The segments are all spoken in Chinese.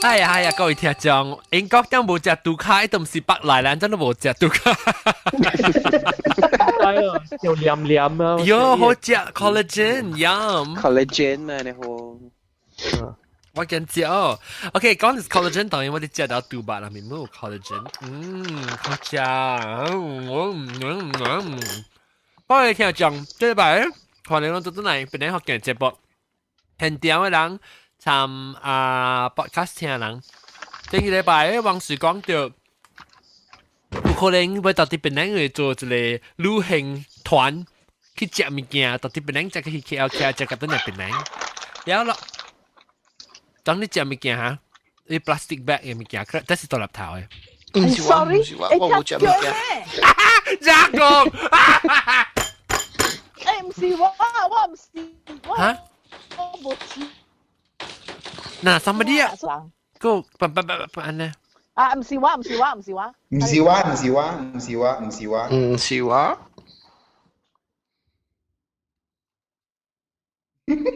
哎呀哎呀，各位聽眾，英國當冇隻杜卡，都唔是北來蘭，真係冇隻杜卡。係啊，又黏黏啊。喲，好隻 collagen，yum。collagen 嘛，你好。我見知哦。OK，講係 collagen，當然我哋知道杜巴啦，面冇 collagen。好隻。各位聽眾，這禮拜可能我都嚟本嚟學嘅節目，現場嘅人。參podcast 聽人，前幾禮拜王樹講到，有可能會到啲邊人去做一個旅行團去食物件，到啲邊人再去 KL 食個等嚟邊人，然後咯，當你食物件嚇，你 plastic bag 嘅物件，這是獨立頭嘅。唔是我，唔是我，我冇食物件。咋講？誒唔是我唔是我。嚇？我冇吃。嗱，somebody 啊，個不呢？啊，唔是我。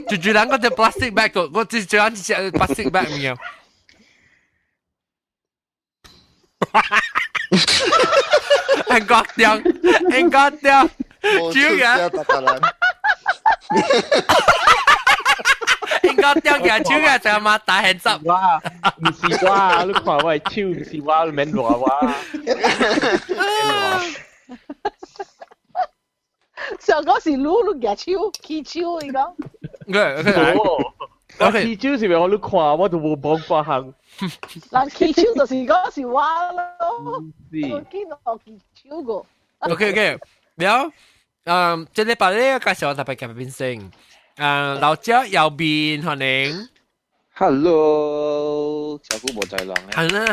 就兩個隻 plastic bag，我只最啱只 plastic bag 唔要。anh có tiếng anh có tiếng chiếu kìa anh có tiếng kìa chiếu kìa sao mà大很濕哇唔是哇你看我係超唔是哇你免話哇上嗰時擼夾超起超你講我起超是咪我你看我都冇幫過行人起超就是嗰時話咯我見到起超個OK แล้ว這禮拜咧介紹我特別嘅變性老姐右邊可能 Hello，小姑冇在浪咧。係啦，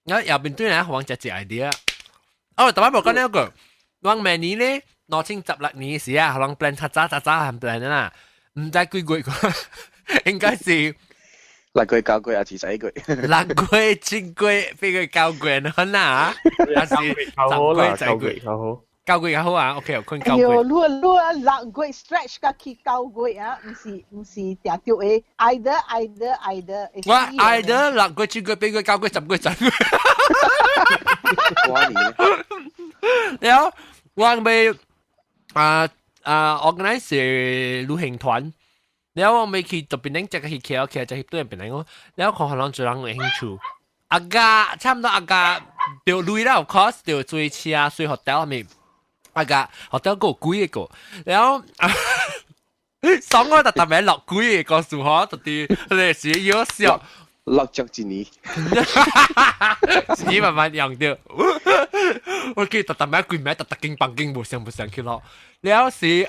然後右邊對嚟黃隻 idea。哦，特別冇講呢一個，往明年咧攞清16年時啊，可能 plan 渣係 plan 啦，唔知幾個，應該是6個月9個月啊，至死個月。6個月7個月8個月9個月啦，還是10個月9個月9個月好啊 ，OK， 困9個月。6個月 stretch 個去9個月啊，唔是定掉誒 ，either。我 either 6個月7個月8個月9個月10個月10個月。關你。然後我咪organize 旅行團。แล้วไม่คิดจะเป็นนักจะคิดเขียวจะคิดตัวเป็นนักแล้วของเราจะรังเองชูอากาศช่ำต้องอากาศเดี๋ยวลุยแล้ว of course เดี๋ยวช่วยเชียร์ช่วยโฮเทลมีอากาศโฮเทลก็กุ้ยก็แล้ว2個特別落กุ้ย個數學特啲歷史要笑落足一年自己慢慢用掉我記得特別攰咩特勁棒勁冇上去咯แล้วสิ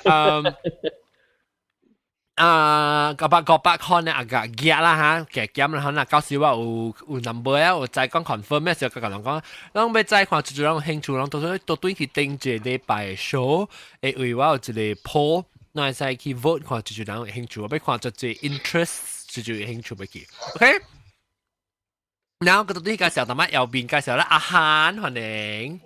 900看咧，夾啦嚇，夾啦，可能到時我有 number 啊，有再講 confirm 咩時候，人講，咱要再看，就讓興趣，咱都對去訂一個禮拜 show，會為我有一個 poll，咱再去 vote 看，就人有興趣，我要看就最 interest，就有興趣要去 ，OK？ 然後個對介紹，同埋右邊介紹咧อาหาร歡迎，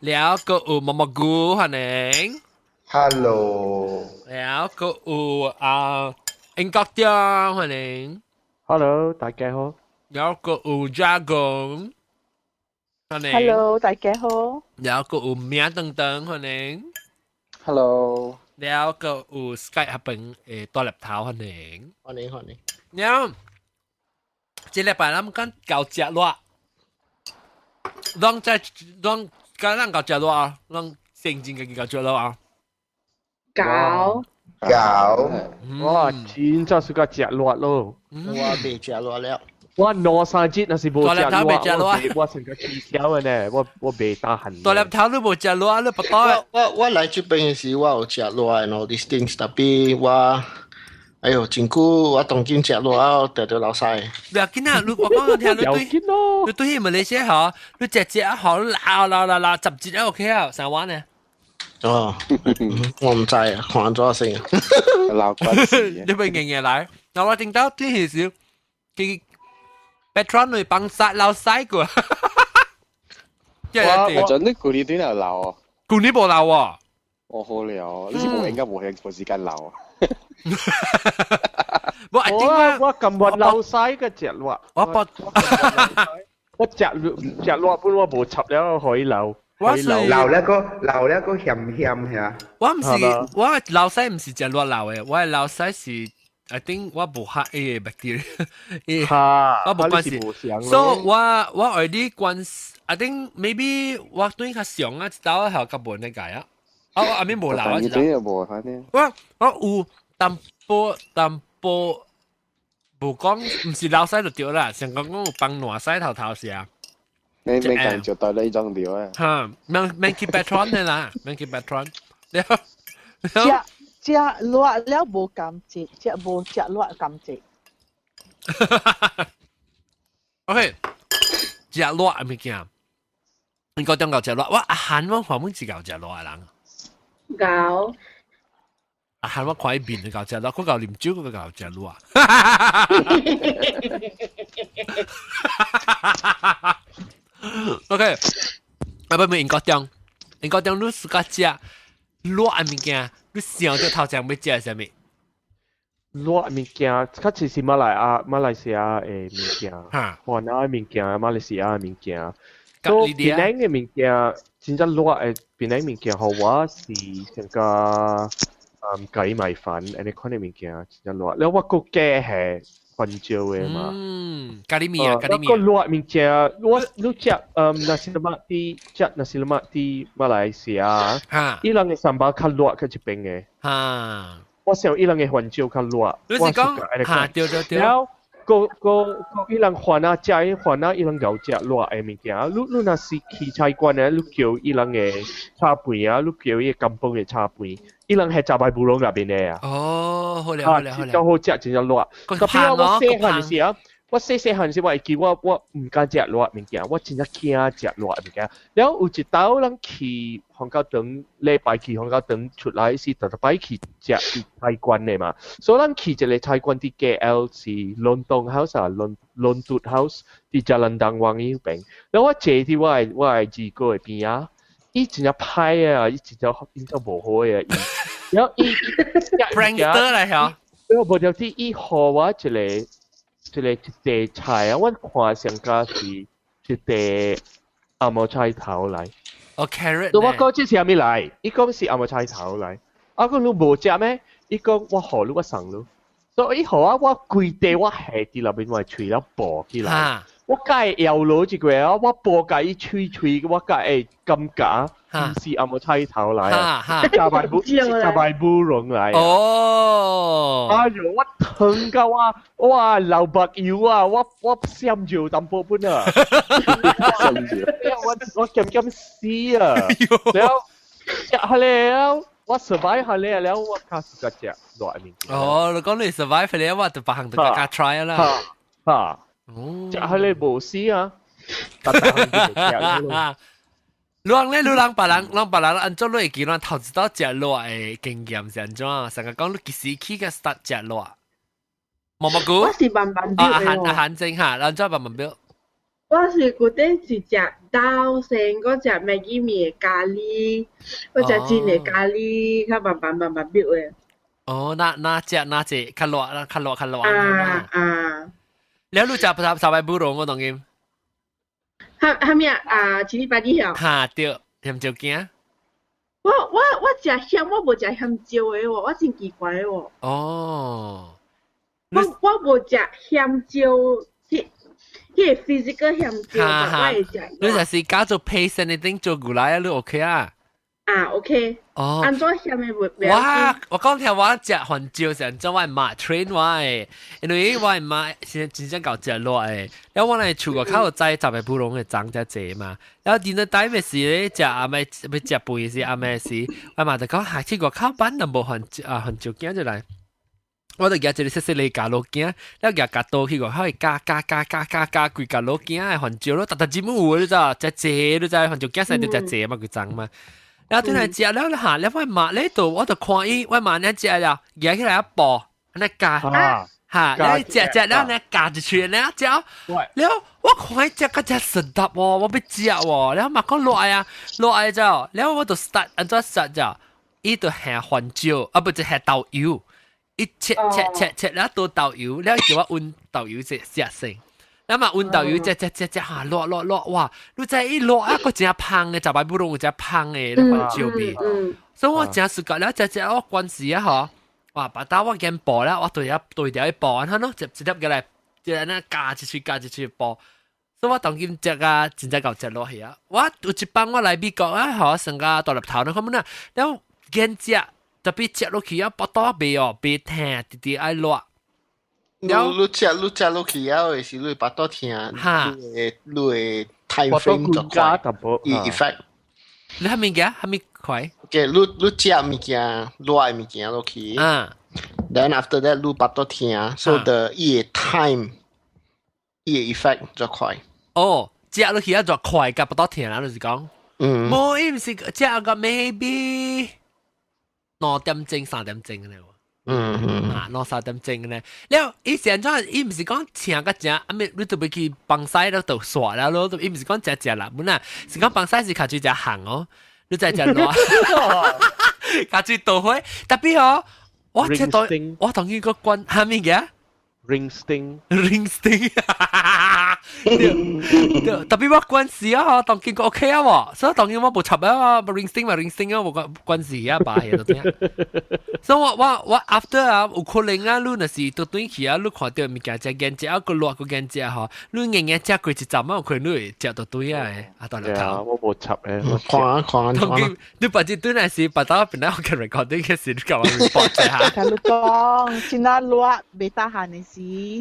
แล้วก็毛毛菇歡迎。Hello，แล้วก็英國tiếng歡迎 Hello 大家好แล้วก็jargon歡迎 Hello 大家好แล้วก็名等等歡迎 Hello，แล้วก็Skype เป็นตัวlaptop歡迎แล้ว這禮拜咱們講搞食落當講咱搞食落啊咱正經嘅搞食落啊搞，哇真真是個食落咯我未食落了我攞3節那是冇食落我成個氣條嘅呢我未打痕ตัวlaptop 你冇食落你不到我來這邊時我有食落and all these things 特別我哎呦真久我當今食落得到老細不要緊啊！我講你聽，你對去馬來西亞，你隻好鬧10節 OK 啊，3萬呢？哦，我唔知啊，看咗先啊。鬧關事。你咪日來，嗱我聽到啲係少，佢 Patron 嚟幫殺老細個，我準啲舊年短又鬧啊！舊年冇鬧喎，我好了，呢次冇應該冇時間鬧啊！我 I think 我咁運流西嘅隻落，我隻落本我冇插了海流。流了個鹹呀。我唔是我老西唔是只落流嘅，我老西是 I think 我冇黑 A 嘅 bacteria， 我冇關係。So 我 already 關 I think maybe 我對佢上啊，知道係根本嘅解啊。我阿邊冇流啊，知道。我有淡薄冇講，唔是老西就掉啦，成個講有幫挪西頭時啊。你講就對呢種料啊。嚇，Monkey Patron 嘅啦，Monkey Patron。只落了無咁濟，只無只落咁濟。OK， 只落係咩嘢？應該當舊只落，我阿韓我話冇只舊只落啊人。搞。阿韓我看一邊嘅舊只落，嗰舊啉酒嗰舊只落。OK， 啊不咪應該當你自家食落嘅物件，你想到頭前要食係咩？落物件，確實是馬來西亞嘅物件，華南嘅物件，馬來西亞嘅物件。都檳榔嘅物件，真正落嘅檳榔物件，好我是成個咖喱米粉，呢款嘅物件真正落。แล้ว我個嘅係番椒嘅嘛。咖喱麵啊，咖喱麵。個落物件，我你食nasi lemak di 食 nasi lemak di 馬來西亞，伊人嘅三巴較落較一邊嘅。我想伊人嘅番椒較落。你是講對。แล้ว個伊人番啊食嘅番啊，伊人有食落嘅物件。你若是去菜館咧，你叫伊人嘅叉片啊，你叫伊金崩嘅叉片，伊人係雜擺布隆入邊嘅啊。哦，好了。就好食真正落。特別我細漢時啊。我細漢時我會記我唔敢食落物件，我真係驚食落物件。然後有一道人去香港島，禮拜去香港島出來是特別去食菜館嘅嘛。所以咱去一個菜館喺 KL 是倫敦 house 啊，倫敦 house 喺Jalan Dangwang嗰邊。然後我坐喺我係二哥嘅邊啊，伊真係歹啊，伊真係無好嘅。然後伊 prankster 嚟嚇。然後無條啲伊學我一碟菜啊，我看上家是一碟阿毛菜頭嚟。哦 carrot。我講這是咩嚟？伊講是阿毛菜頭嚟。我講你無食咩？伊講我學你我送你。所以伊學我規地我下啲入邊我吹了薄起來。我介搖攞一個啊，我薄介伊吹，我介感覺唔是阿毛菜頭嚟啊，加埋布隆嚟。哦。哎呦，我疼到哇流白油啊！我閃住淡薄半啊！我咁死啊！แล้ว下แล้ว我 survive 下แล้ว我開始個隻落面。哦，你講你 survive แล้วว่าจะ把行到加 try 啦。嚇！下嚟冇死啊！你人別人按照你記錄頭知道食落嘅經驗是安怎啊？成日講你幾時起嘅 start 食落？毛毛菇。我是慢慢表嘅。阿韓正嚇，按照慢慢表。我是固定是食豆成嗰隻麥記麵咖喱，嗰隻煎嘅咖喱，佢慢慢表嘅。哦，那隻較落。แล้วรู้จักภาษาสบายบูโรงก็ตรงนี้係咩啊？ชิลิปาดีเหรอ嚇對鹹椒驚我食鹹我冇食鹹椒嘅喎，我真奇怪喎。哦，我冇食鹹椒，迄 physical 鹹椒，我會食。你就是加做 paste anything 做過來啊，你 OK 啊？OK。哦。安怎鹹嘅會？我講聽我食番椒是安怎我媽 train 我嘅，因為我媽先真正搞食落嘅，然後我嚟厝個口仔就係普通嘅長者姐嘛，然後點到底咩事咧？食阿妹要食飯時阿妹時，我媽就講下次個口板就冇番椒驚就嚟。我就夾住你細細粒加落驚，然後夾到去個可以加幾加落驚嘅番椒咯，特節目你咋？隻姐你咋？番椒驚曬啲隻姐嘛佢長嘛。然後轉嚟食了嚇，แล้ว我媽呢度我就看伊，我媽呢食了，夾起來一薄，呢夾嚇，แล้ว食แล้ว呢夾住全呢食，แล้ว我看伊食個真神搭喎，我要食喎，แล้ว媽講落嚟就，แล้ว我就 start 按照 start 就，伊就下番椒，啊不就下豆油，一切แล้วตัว豆油แล้ว叫我温豆油食先。咁啊，温豆油只下落，哇！你真一落啊，個真香嘅，就擺不攏只香嘅，你看照片。所以我真是覺得只我關事啊，嗬！哇，把刀我見播啦，我對掉一播，睇咯，直接嘅嚟，即係那加一處播。所以我當今只啊，真正夠只落去啊！我有一幫我嚟美國啊，嗬，成個大立頭呢，咁樣啦，然後見只特別只落去啊，把刀背哦，背聽啲愛落。你食落去啊，係是你把多聽，你會 time frame 就快，effect。你係咪嘅？係咪快？嘅，你食物件，落嘅物件落去。Then after that，你把多聽，so the 伊個 time，伊個 effect 就快。哦，食落去啊，就快，甲不到聽啦，就是講。冇，伊唔是食個 maybe 2點鐘、3點鐘嘅咧。2-3點鐘嘅咧，แล้ว以前裝伊唔是講請個正，啊咪你特別去幫曬到度耍啦咯，伊唔是講只啦，本來是講幫曬是卡住只行哦，你在只攞，卡住倒開，特別哦，我同佢個關係咩嘅 ？Ring sting，特別我關係啊，當見過 OK 啊喎，所以當然我冇插啊，ring sting 啊，冇關係啊，把嘢都點。所以我 after 啊，有可能啊，你那是到短期啊，你看到物件只見只啊個落個見只嗬，你硬只過一陣啊，可能你會食到對啊，啊當然頭。我冇插嘅，看。你把這段係是把到邊度我嘅 recording 嘅時，你講我 report 一下。睇你講，先那落未打閒嘅事，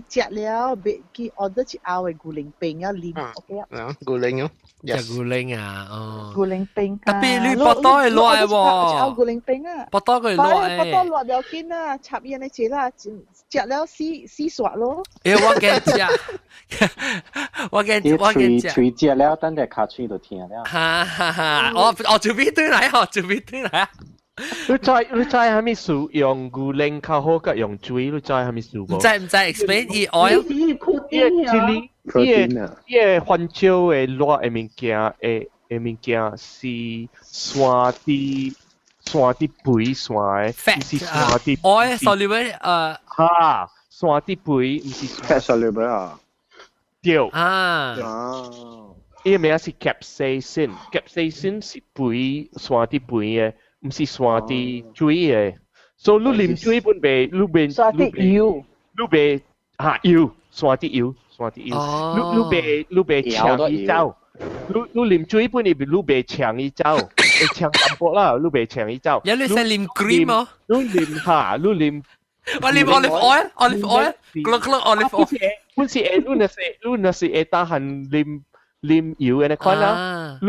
食了別去 order 一熬嘅古靈餅要啉 ，OK 啊？古靈咯，食古靈啊，哦。古靈餅。特別你把刀係落嘅喎。熬古靈餅啊。把刀佢落嘅。把刀落了緊啊，插嘢你食啦，食了試刷咯。我驚食，我驚食。吹食了，等下卡嘴就聽了。哈，我準備對嚟。你知係咪數用古靈較好，甲用水？你知係咪數過？唔知 explain 伊 oil。伊個番椒嘅落嘅物件是酸啲肥酸嘅，唔是酸啲。oil soluble 嚇，酸啲肥唔是 fat soluble 啊。對。伊個名是 capsaicin 是肥酸啲肥嘅。唔是酸啲水嘅，所以你啉水本袂，酸啲油，你袂油，酸啲油，你袂搶伊走，你啉水本你袂搶伊走，會搶淡薄啦，你袂搶伊走。有你使啉 cream 哦？你啉，我啉 olive oil，olive oil。本是你那是會打閒啉油嘅款啦，你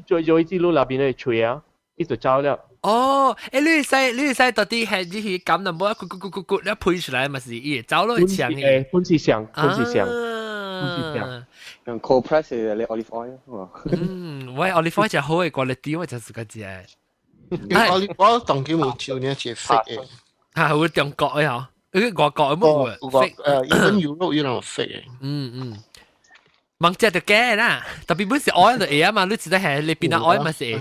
最一支你那邊嚟吹啊。呢就走了。哦，你使到啲係啲咁就冇一咕，一配出來咪是伊走咯，長嘅。本是上。用 cold press 嘅 olive oil。喂 olive oil 就好嘅 quality，我就係嗰隻。我當佢冇照呢一隻 fake 嘅。係會中國嘅嗬，外國冇嘅。even Europe 有人 fake 嘅。望只就驚啦，特別本是 oil 就嘢啊嘛，你知道係你變咗 oil 咪是。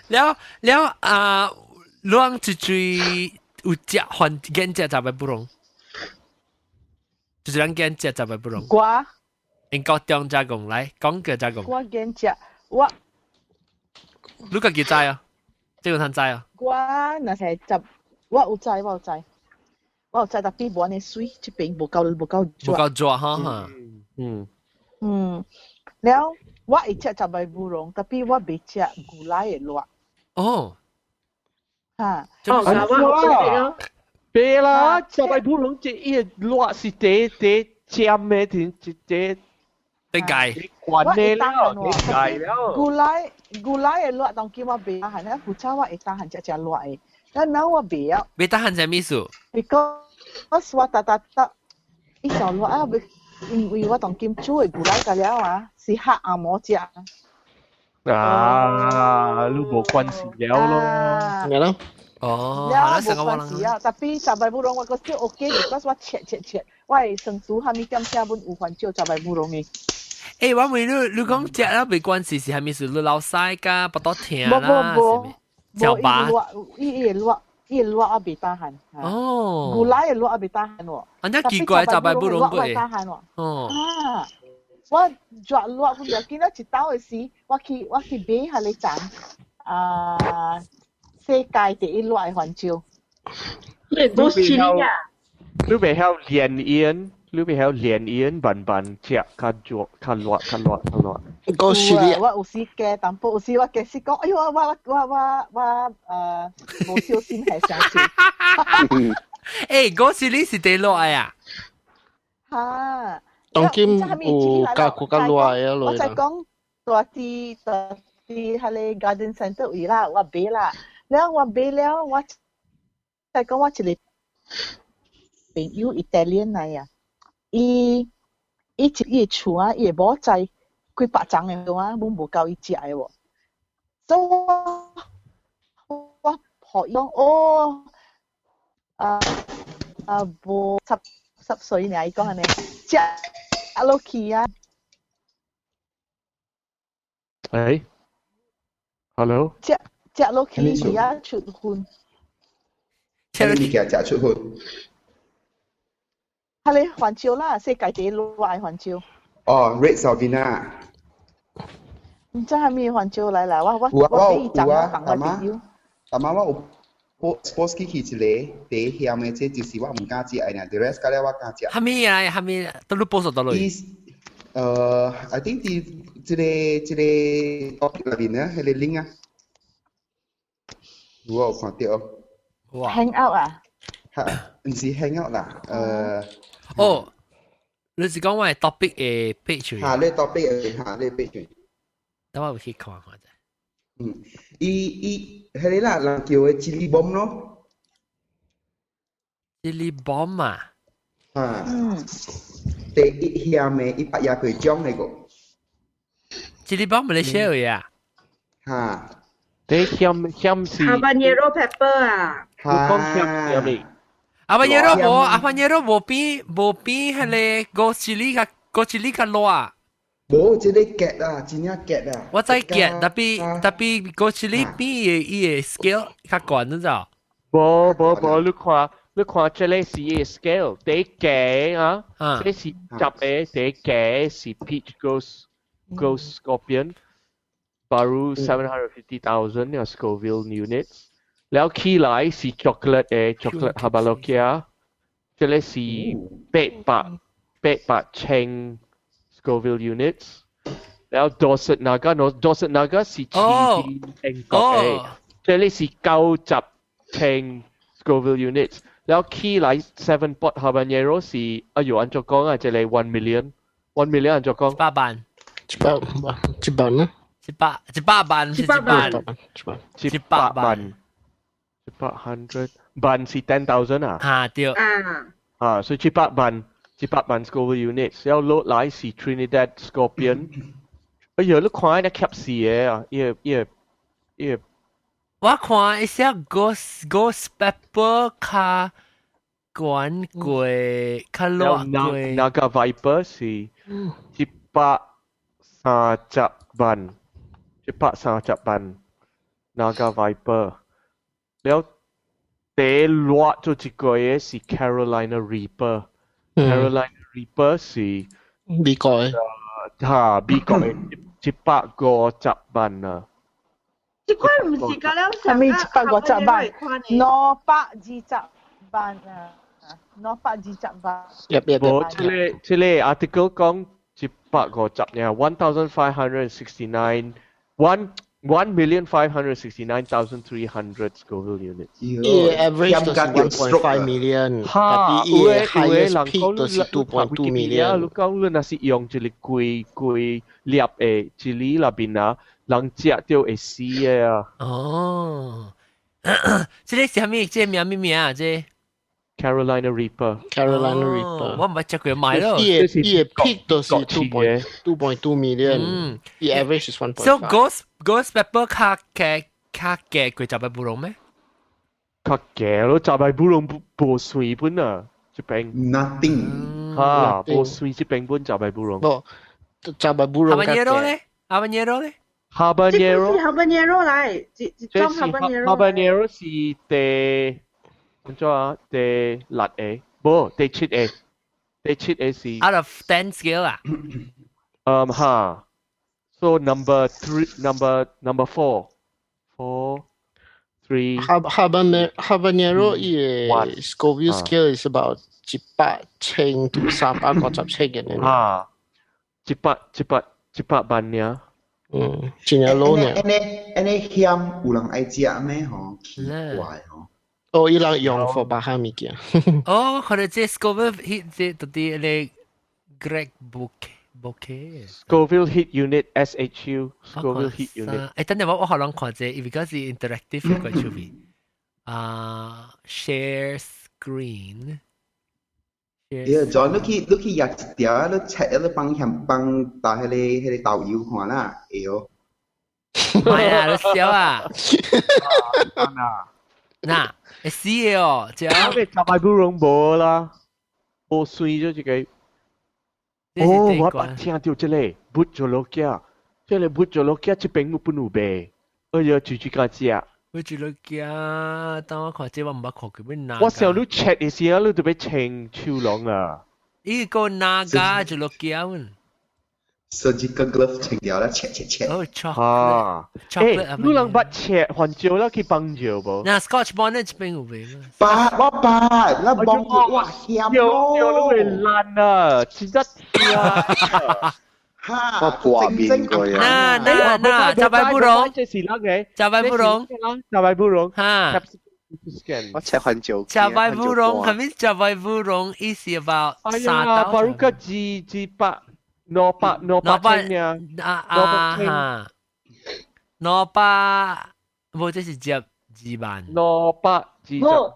แล้วล่วงจุย有只換見只就咪不容，就是咱見只就咪不容。我英國中加工來講嘅加工。我見只我，你個幾知啊？即個攤知啊？我那係就我有知，特別冇呢水，這邊冇夠抓哈。แล้ว我會食就咪不容，特別我未食古來嘅落。哦。嚇。別啦，就咪不容，這伊個落是第尖嘅，第解。關嘅啦，第解了。古來嘅落，當見我未行咧，古早我會當行只落嘅，但係我未啊。未當行係咩意思？Because 我打，一小落啊，因為我當見煮嘅古來嘅了啊，是黑阿摩只。你冇關係了咯。係咯。哦，冇關係啊，特別就咪不容我個少 OK，because 我切，我係成熟下面咁下本有番椒就咪不容易。我問你講食啦，未關係係咪是你老細㗎，不多聽啦？冇，伊落，伊热啊袂打鼾。哦，古拉嘅热啊袂打鼾喎。安尼奇怪，雜擺不攏過會打鼾喎。哦。啊！我抓熱本來見到一刀嘅時，我去買下你賺世界第一熱嘅環照。你都是你啊！你袂曉連煙笨食較熱較熱。Go Chile 我有時嘅，但不有時我嘅時講，哎呦我冇小心係上次。誒，嗰時你是第落嚟啊？嚇！當今有加國家落嚟啊，我就講大啲喺你 Garden Centre 位啦，我買啦，แล้ว我買了，我就講我一個朋友 Italian 嚟啊，伊個厝啊，伊冇在幾百張嘅喎，冇夠伊食嘅喎，所以我學伊講冇10歲呢，伊講係咪？食落去啊！誒 ，hello， 食落去而家出汗。食落去食出汗。係你環照啦，世界第一熱嘅環照。哦 ，Red Sauvina。唔知係咩環照嚟啦？我俾伊賺我當我朋友。阿媽我 suppose 去一個第一險嘅，這就是我唔敢食嘅呢。The rest 嗰啲我敢食。係咩啊？係咩？都報數到嚟。I think 這個 topic 裏邊咧，係個 link 啊。我有看到。哇 ！Hang out 啊？唔是 hang out 啦。哦，你是講我係 topic 嘅 page。嚇，你 topic 嘅嚇，你 page。等我去看下啫。伊係你啦，人叫嘅 chili bomb 咯。chili bomb 啊？第一險嘅120種嚟個。chili bomb 你 share 嘅啊？嚇。第一險是。habanero pepper 啊。你講險嚟。habanero 無比係個 chili 個熱啊。冇，這裡 get 啊，真正 get 啊。我知 get，但係個 chili 比伊個 scale 較懸，你知道？冇，你看這裡是伊個 scale，第一個啊，這是10個，第一個是 peach ghost scorpion， baru 750,000 Scoville units， แล้วขี้來是 chocolate Habalokia， 這裡是800千Scoville units， แล้ว Dorset Naga 是黐啲英國嘅，這裡是90千 Scoville units， แล้วขี้來7 pot habanero 是按照講啊，這裡1 million 按照講100萬呢？100萬是100 萬是 10,000 啊？嚇對所以100萬 Scoville units， แล้ว落來是 Trinidad Scorpion， 哎呀，你看那 cap 是嘅啊，伊我看一下 ghost pepper 較懸貴，較落貴。Naga Viper 是130萬，Naga Viper， แล้ว第落做一個嘢是 Carolina Reaper。Carolina Reaper 是美國嘅，美國嘅150萬啊！呢塊唔是㗎啦，係咪150萬？220萬啊！220萬。冇，這個 article 講150呢，1,569,300 Scoville units。average 都是 1.5 million， 但係伊 highest peak 都是 2.2 million。你講你若是用一個貴粒嘅chili入邊啊，人食到會死嘅啊！哦，這個是啥物？這個名啊？這 Carolina Reaper。我唔係食過買咯。伊個 peak 都是 2.2 million，伊 average 是 1.5。So ghost pepper 較價貴就係不容咩？較價咯，就係不容無水本啊，一邊。Nothing。無水一邊本就係不容。就係不容。habanero 咧？ habanero 來，一種 habanero 是第點做啊？第六個，唔，第七個，第七個是 out of 10 scale 啊。哈。So number 4, 3. Habanero Scoville scale is about 100到350嘅呢。啊，100萬呀。真係 low 呢。安尼鹹有人愛食咩？吼，奇怪吼。哦，伊人用 for 巴哈物件。哦，可能這 Scoville hit 這到底咧 Greg Bouquet。Scoville Heat Unit SHU Scoville Heat Unit。等陣我可能看這 ，because it's interactive 嘅關係咪。Share screen。John，你去約一條，你切你幫打迄個導遊看啦，會哦。唔係啊，你笑啊！嗱，會死嘅哦，只因為就係不容無啦，無算咗自己。哦，我捌聽到這個不做落架，這個不做落架這邊有不有賣，哎呀，煮家食。不做落架，等我看這我唔捌看佢邊哪。我想你切嘅時候，你就要清手浪啊。呢個哪家做落架喎？Surgical glove 清掉啦，切。哦，chocolate。你能捌切環椒啦，去幫椒無？嗱 ，Scotch bonnet 邊有賣嘛？我捌，那幫椒哇鹹咯。椒會爛啊，真得甜。我掛面過呀。嗱，就係不容。這是那個？就係不容。就係不容。哈。我切環椒。就係不容，係咪？就係不容，is about 哎呀，巴魯克幾百。no pa niya no pa 冇即是接2萬 no pa 20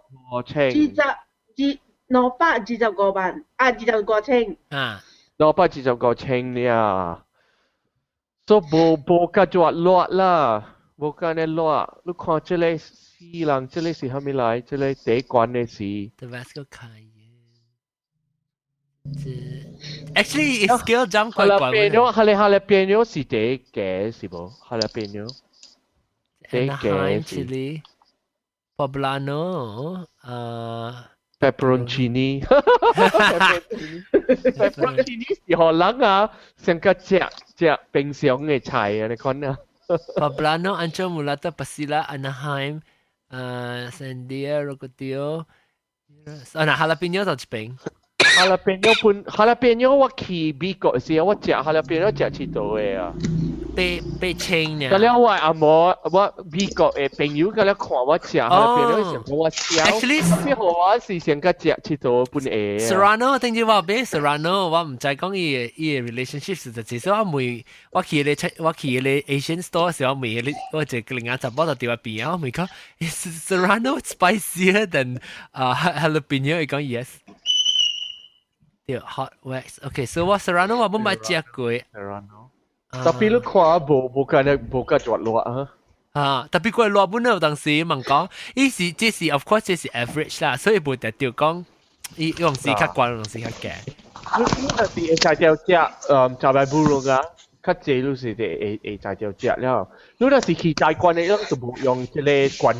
萬啊25千啊 no pa 25千呀 so 冇加咗落啦冇加呢落你看這裡四人這裡是係咪來這裡第一關嘅是 Tabasco Cayenne actually it's skill jump 怪怪嘅。jalapeno 是第一嘅是冇 jalapeno 第一嘅 chili poblano pepperoncini pepperoncini 是荷蘭啊成個隻冰箱嘅菜啊你講啊 poblano ancho mulata pasilla Anaheim sandia rocotillo jalapeno 就一邊jalapeno 我去美國嘅時候，我食 jalapeno 食幾多嘅啊？被清呢？咁樣我阿嬤，我美國嘅朋友咁樣看我食 jalapeno 時候，我笑。Actually，之後我是成個食幾多半個。Serrano，定住話俾 Serrano，我唔再講伊 relationship 就至少我每我去你 Asian store 時候，我就另外就幫到掉入邊啊，我咪講 Serrano spicier than jalapeno，佢講 yes。hot wax. Okay, so what Serrano 我冇買食過。Serrano。tapi 你看冇加咗落啊？特別過落本有當時問講，這是 of course 這是 average 啦，所以冇特調講，伊用時較貴，用時較貴。你是在條食就係不容啊，較濟都是會在條食了。你若是去大關的，伊人就冇用即個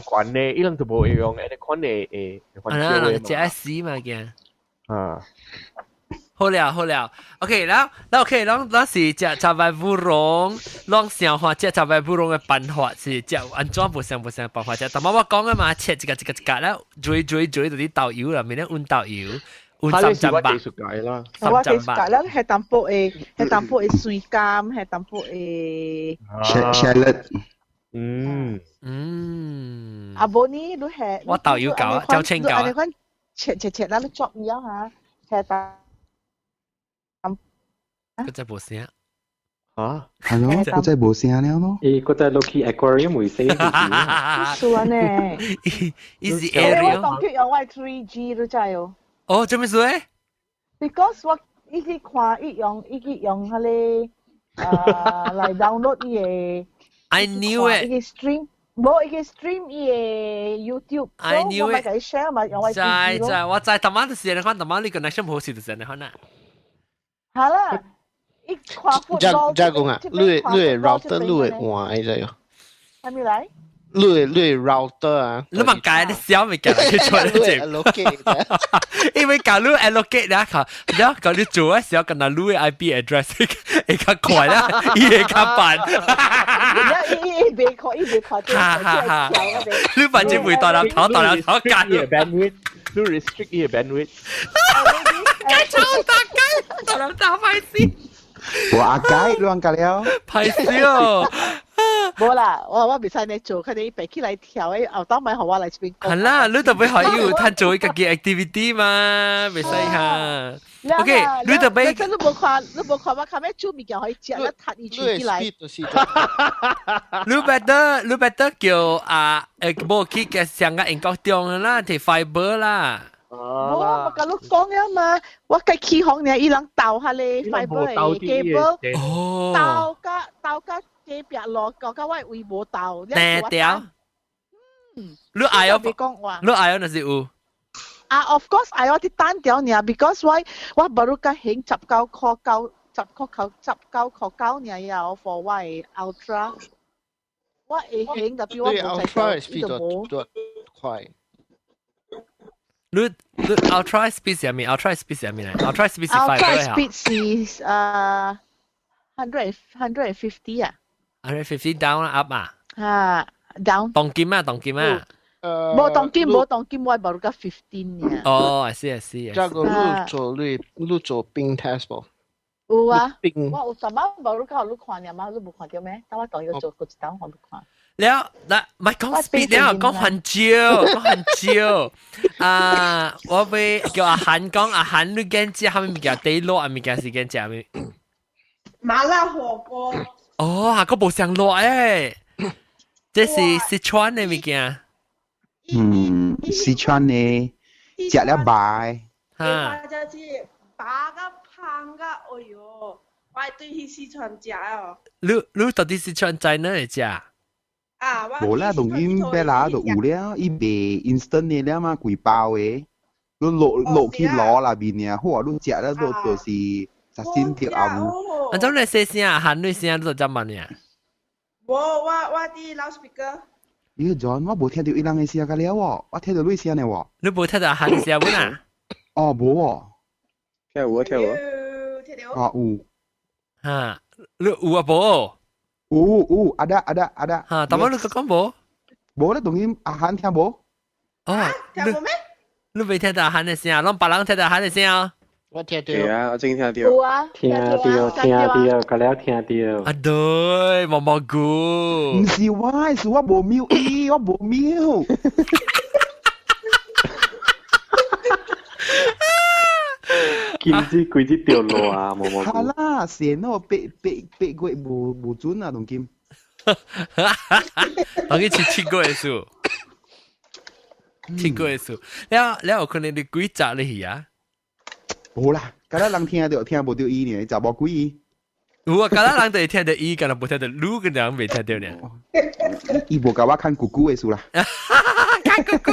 罐的，伊人就冇用誒款的食一絲嘛嘅。好了 ，OK， 然後 OK， 然後是食茶葉烏龍，讓想法食茶葉烏龍嘅辦法是食安怎不相辦法食。但係我講嘅嘛，切一個啦，嘴就啲豆油啦，面咧換豆油，換三針吧。我技術界啦，係淡薄嘅水甘，係淡薄嘅。Shallot。阿伯呢都係。我豆油搞，就清搞。你講切啦，你作嘢嚇，係淡。佢真係冇聲啊！係咯，佢真係冇聲了咯。佢真係 Loki Aquarium 會死。算呢 ？Easy area。我當佢用我 3G 都真係哦。哦，做咩事誒 ？Because 我一直看用佢哋嚟 download 嘢。I knew it。一個 stream， 冇一個 stream 嘢 YouTube。I knew it。我咪佢 share 咪用我 3G 咯。我在淡晚嘅時間，你看淡晚你 connection 唔好時就成你看啦。係啦。一跨 foot 再講啊，你 router 你會換嘅啫。係咪嚟？你 router 啊，你咪解啲小咪解佢做得正。因為假如 allocate 咧，然後假如做嘅時候，跟住你 IP address 會較快啦，伊會較慢。一邊擴，哈哈哈！你反正會大頭間。bandwidth，你 restrict 嘅 bandwidth。解錯大雞，大快先。我阿雞亂㗎了。派笑。冇啦，我唔使你做，佢哋背起嚟跳，後當咪學我嚟邊講。係啦，你特別學要攤做一個嘅 activity 嘛，未使下。OK，你特別。你冇看我看咩做物件可以接一塌一出起來。你 better 叫冇去嘅上個英國中啦，提 fiber 啦。我甲你講呀嘛，我計起行呢，伊人鬥下咧 fiber 嘅 cable， 鬥甲機壁落，搞到我位無鬥。咩掉？你嗌我別講話。你嗌我那是有。Of course，嗌我啲單掉呢 ，because 我baru 甲興19塊9呢呀 ，for 我 ultra， 我會興特別我冇，ultra speed 多快。你 ultra speed 係咩 ？ultra speed 係咩嚟 ？ultra speed 係 500 speed 是150啊。150 down up 啊？down。當金啊。冇當金，我baru 甲15呢。哦，I see。這個你做冰 test 冇？有啊。冰。我有什麼baru 甲你看呢嘛？你冇看到咩？等我當要做嗰一檔，我冇看。แล้วไม่講 speed แล้ว講很少我ไป叫阿韓講阿韓你驚知係咪咪叫地落啊咪叫是驚知係咪麻辣火鍋哦下個冇上落這是四川的咪叫四川的食了白哈就是白個胖個哎呦我對去四川食哦你到底四川在哪裡食無啦，當然咩啦就有了，伊賣 instant 嘅了嘛，幾包嘅，你落去攞那邊啊，或者你食了就是10條啊有。咁你細聲啊，喊你聲都就問呀。我啲 loudspeaker。咦，John，我冇聽到伊人嘅聲㗎了喎，我聽到你聲嘅喎。你冇聽到喊嘅聲喎啊？哦，冇喎。聽到。哦，有。嚇，你有啊冇？ada. Ha, tama lu kakak bo? Boleh dong阿韓聽冇？哦，聽冇咩？你未聽到阿韓嘅聲，讓別人聽到阿韓嘅聲啊？我聽到。係啊，我正聽到。有啊，聽到，咁了聽到。啊對，毛毛菇。唔是我，是我冇瞄伊，我冇瞄。見知佢啲掉落啊，毛毛菇。係啦，成個八個冇準啊，同金。我去七個嘅數，7個嘅數。你有可能你幾集你去啊？冇啦，今日人聽到冇到伊呢，就冇幾。有啊，今日人都聽到伊，今日冇聽到盧嘅人未聽到呢。伊冇教我看姑姑嘅數啦。看姑姑。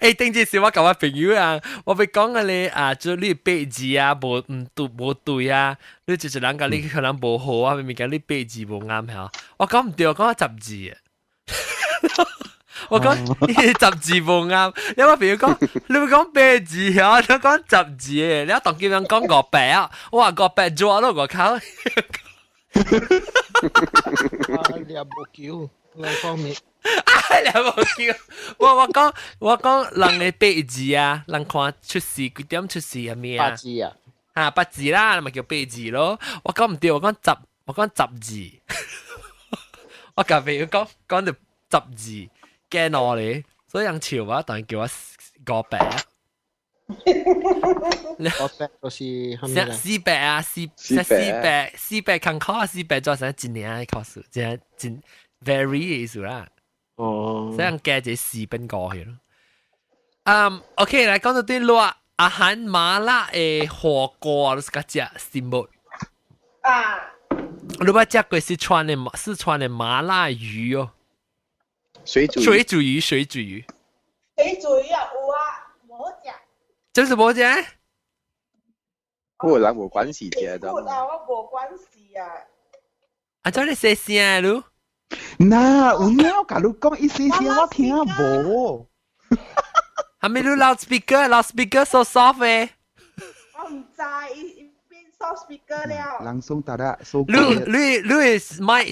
頂陣時我甲我朋友啊，我被講嘅咧做你八字啊，無對啊，你就是人甲你可能無好啊，明明講你八字無啱嚇，我講唔對，我講10字啊，我講你10字無啱，你我朋友講你會講八字啊，你講10字嘅，你當叫人講58啊，我話58做咯我靠，你又冇叫兩方面。你冇叫我講人嘅八字啊，人看出事幾點出事係咩啊？八字啊，八字啦，咪叫八字咯。我講唔對，我講10字。我隔壁講到10字，驚我你，所以人潮啊，當然叫我58。58就是係咩咧？48啊，48看考啊，48做成一年嘅考試，真 very 嘅意思啦。哦，所以人加隻4分過去咯。OK， 嚟講到啲落阿韓麻辣嘅火鍋，都是個隻 steamboat。你有食過四川嘅麻辣魚哦？水煮魚啊，有啊，冇食。真是冇食？我人无關係嘅，我冇關係啊。啊，做你細聲咯。嗱，有鳥甲你講一些聲，我聽無。係咪你 loudspeaker so soft 誒？我唔知，變 soft speaker 了。人送達啦，收你麥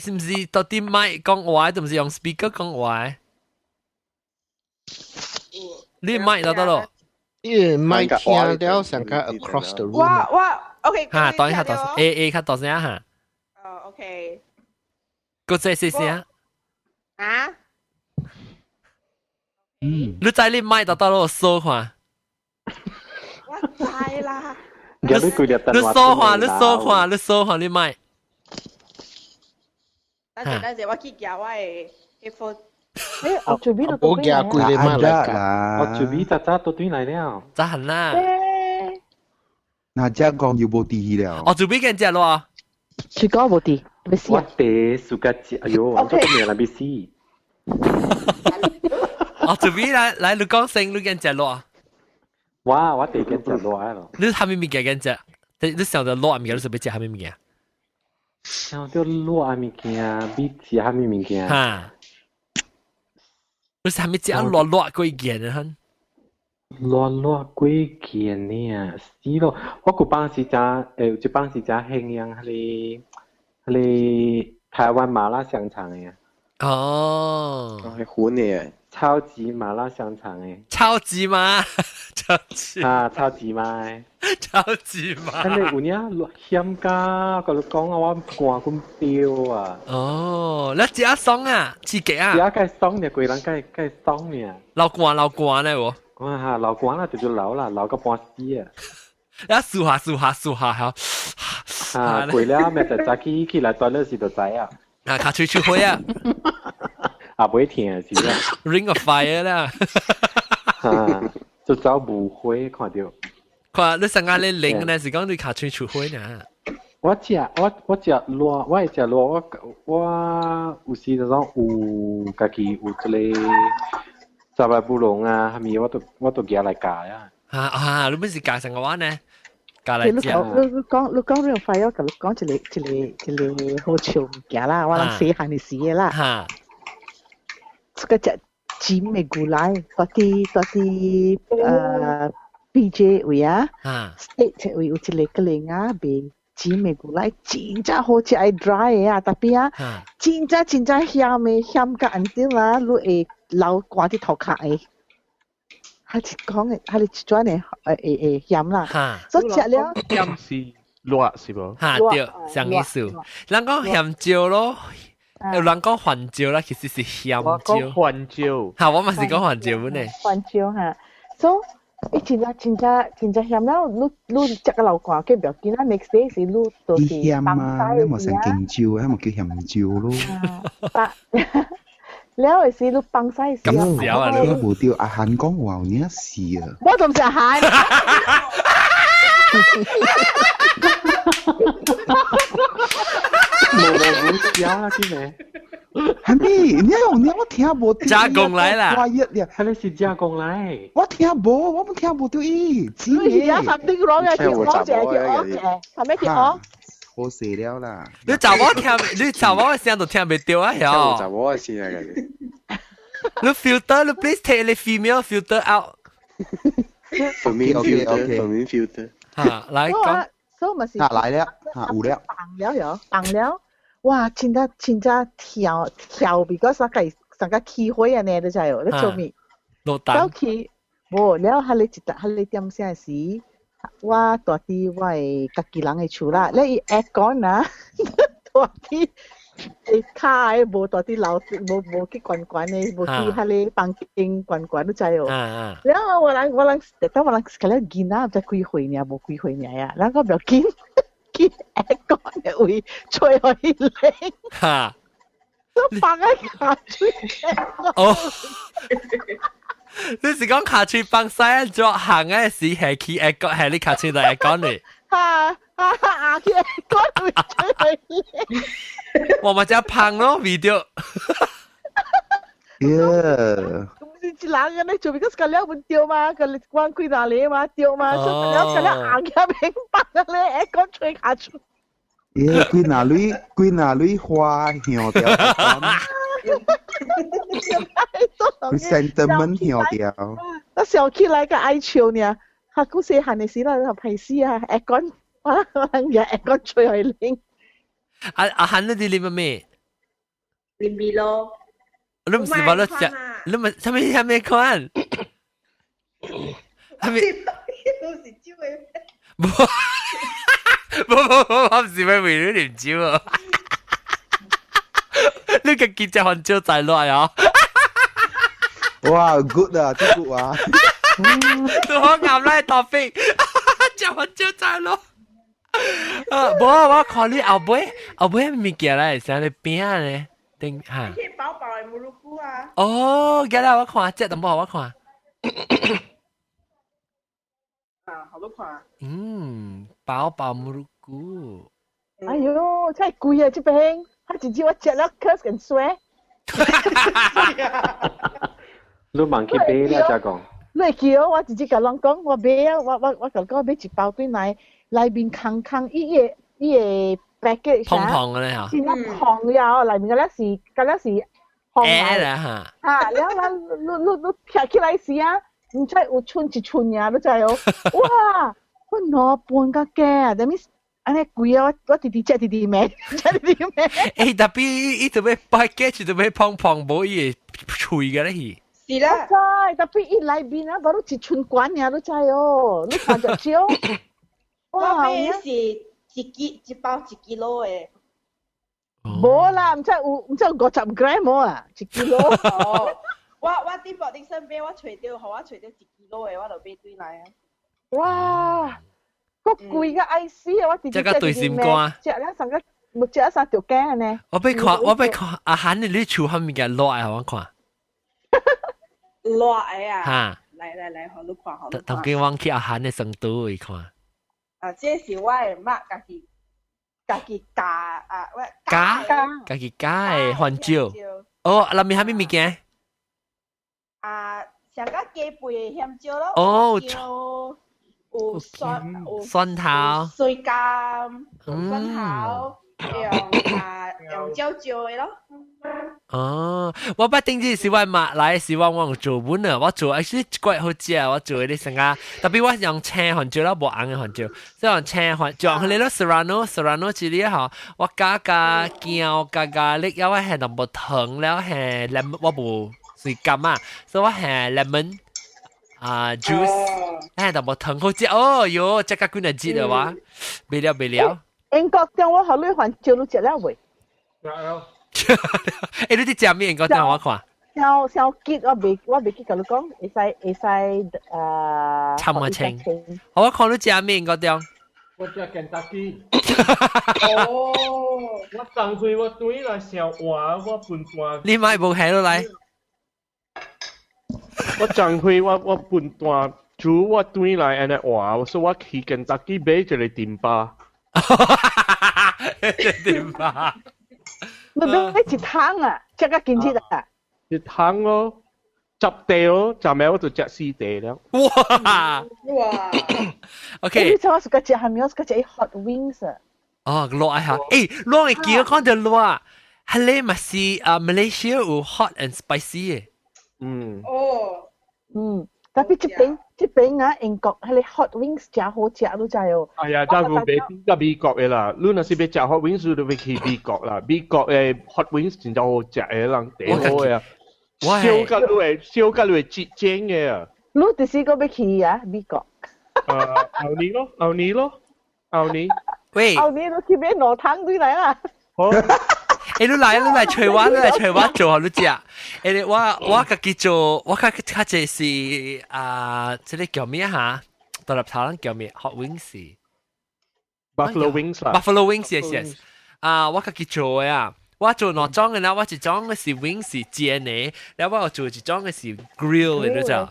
是唔是到底麥講話，定唔是用 speaker 講話？你麥得得咯。因為麥聽了成個 across the room。哇 ，OK。嚇，當然大聲 ，A 較大聲嚇。哦 ，OK。個細細聲。啊？你知你麥得得咯，搜看。我知啦。你搜看，你麥。等陣，我去夾我嘅 headphone。我最邊度我夾佢哋麥嚟㗎。我最邊扎到邊嚟了。咋行啦？那只講要冇地了。我最邊間只咯。最高冇地，未試。我哋暑假節，哎呦，我做咩嚟必試？我最邊來，你講聲，你間只咯。哇，我哋間只落嚟咯。你係咪物件間只？你想到落物件，你準備只係咪物件？想到落物件，比只係咪物件？嚇！你係咪只落過件啊？落幾件呢？死咯！我個幫時咋？就幫時咋慶陽係台灣麻辣香腸嘅。哦，係款嘅。超級麻辣香腸誒，超級嗎？超級啊，超級嗎？超級嗎？但係有呢險㗎，佢講我趕咁標啊！哦，你只一爽啊，刺激啊！而家梗係爽嘅，貴人梗係爽嘅。流慣咧喎！哇嚇，流慣啦，就流啦，流個半死啊！一數下嚇，啊，貴了咪就早起來多樂時就知啊！啊，卡吹灰啊！啊，不會聽是啦。Ring of Fire 啦，就走無灰看到。看你成日你零呢是講你卡吹灰呢？我食螺，我係食螺，我有時就講有家己有一個雜來布隆啊，係咪我都寄嚟教啊。啊，你本是教成個話呢？教嚟食。你講呢個快樂，咁講一個好笑物件啦，我諗死閒嘅事啦。嚇！嗰隻尖嘅古奶，嗰啲BJ 位啊 ，state 位有一個零啊，被尖嘅古奶真正好似係 dry 嘅啊，特別啊，真正鹹嘅鹹到安點啦，你會流掛啲頭殼嘅，係講嘅，係你轉嘅鹹啦，所以食了鹹是辣是無？嚇對，上意思，人講鹹椒咯。有人講環椒啦，其實是香椒。我講環椒。嚇，我咪是講環椒本嚟。環椒嚇，所以真正香啦，你食個流汗嘅唔要緊啦 ，next day 是你都是香啊，你冇成勁椒啊，冇叫鹹椒咯。แล้วไอ้สิลูกปังไส้เสีย 咁少啊你。冇掉阿韓講話呢事啊。我仲食蟹。冇笑啦，啲咩？係咪？你我聽無。加工嚟啦。係你是加工嚟。我聽無，我冇聽無到伊。你而家十點攞嘅條我謝條我謝，係咩條我？好死了啦！你查我嘅聲都聽唔到啊！有。查我嘅聲嚟嘅。你 filter，你 please take the female filter out。Okay. filter。嚇，來講。所以咪是。來了，有了。放了，哇！真係跳，because 成個氣會啊呢，你知哦，你做咩？落蛋。走去，冇，然後喺你點先時，我大啲我係家己人嘅厝啦，你add 講啊，大啲卡誒冇大啲流，冇去滾嘅，冇去喺你房間滾都知哦。然後我諗，等我諗佢咧見啊，就幾回呢，冇幾回呢呀，然後我就見。見 aircon 嘅會吹開嚟，嚇，都放喺下吹。哦，你是講卡吹放曬咗行嘅時係去 aircon 係你卡吹到 aircon 嚟？去 aircon 會吹開嚟。我咪就胖咯 video。Yeah。咁先一人嘅你做because 個了唔掉嘛，個關開哪裡嘛掉嘛，所以了硬嘅明白嘅你，講吹下出。耶，幾哪裡花香掉，佢 sentiment 香掉。那時候起來個愛笑呢，下古時行嘅時啦，係死啊，講嘢講吹去拎。喊你哋啉咩？啉米咯。你唔是話你食，你咪係咪看？係咪？冇，我唔是咪為你啉酒啊！你個記者很少在內啊！哇 ，good 啊，真 good 啊！都好啱啦，topic， 就很少在內。冇，我看你後尾物件咧，成日邊咧，定嚇。包包嘅母乳菇啊！哦，而家我看隻都冇我看。啊，好多款。包包母乳菇。哎呦，真係貴啊！這邊，佢自己我食了 curse 跟衰。你問佢買啦，就講。你叫我自己甲人講，我買啊，我甲講買一包對來面空空，伊個 package 胖胖嘅咧嚇。是那胖呀，內面嗰粒是胖奶啦嚇。啊，然後你擗起來時啊，唔知有寸一寸呀，你知哦？哇，我攞半個價啊，等於安尼貴啊！我弟弟買，誒，特別伊特別 package 特別胖胖，冇伊脆嘅咧。是啦，我知，特別伊內邊啊，冇一寸管呀，你知哦？你看着少。我買是一包1 kilo 嘅。冇啦，唔知有50 gram 啊，1 kilo。哦，我啲薄啲身邊，我除掉1 kilo 嘅，我就買對來啊。哇，個貴嘅 IC 啊，我直接食了3條雞呢。我俾看，阿漢你厝下面嘅落嚟我看。落嚟啊！嚇，嚟，好你看，好你看。頭先我去阿漢嘅成都去看。啊，這是我嘅媽家己加啊，喂，家己加嘅番椒。哦，裏面係咩物件？啊，上個雞背嘅香蕉咯。哦，有蒜頭、水柑、蒜頭，用椒嘅咯。哦，我不定是我買來是我做本啊，我做actually quite 好食，我做啲成啊，特別我用青番椒啦，無紅嘅番椒，即係用青番椒，佢哋咯 serrano 之類嚇，我加薑加喱，因為係淡薄糖แล้ว係 lemon 我無水柑啊，所以我係 lemon juice，係淡薄糖好食哦喲，即刻幾日節啊哇，未了。英國將我考慮番椒都食了未？誒，你啲食咩？我等我看。小結我未記甲你講，會使參下清。我看你食咩？我等。我食肯德基。哦，我昨天我對來小話，我半段。你買部戲落嚟。我昨天我半段煮我對來安尼話，所以我去肯德基買一個電巴。電巴。你買一湯啊，食個見切啊！一湯咯，10地咯，就咪我就食4地了。哇！OK。你知我是個食係咪？我是個食 hot wings 啊。哦，落啊嚇！誒，落嘅幾個講到落啊，係你咪是Malaysia 有 hot and spicy 嘅。哦。但係這邊啊，英國係你 hot wings 真好食，你知哦。哎呀，真係冇俾個美國嘅啦，你若是要食 hot wings，你就要去美國啦。美國嘅 hot wings 真係好食嘅，人地好嘅啊。燒甲你會節蒸嘅啊。你第時個要去啊，美國。牛年咯。喂。牛年你去買羅湯對嚟啦。好。誒，你嚟隨我做好你食。誒，我家己做，我家隻是即係叫咩嚇？獨立炒人叫咩 ？Hot wings。Buffalo wings 啦。Buffalo wings yes。我家己做嘅啊。我做兩種嘅啦，我一種嘅是 wings 是煎嘅，然後我做一種嘅是 grill 嘅，你知道？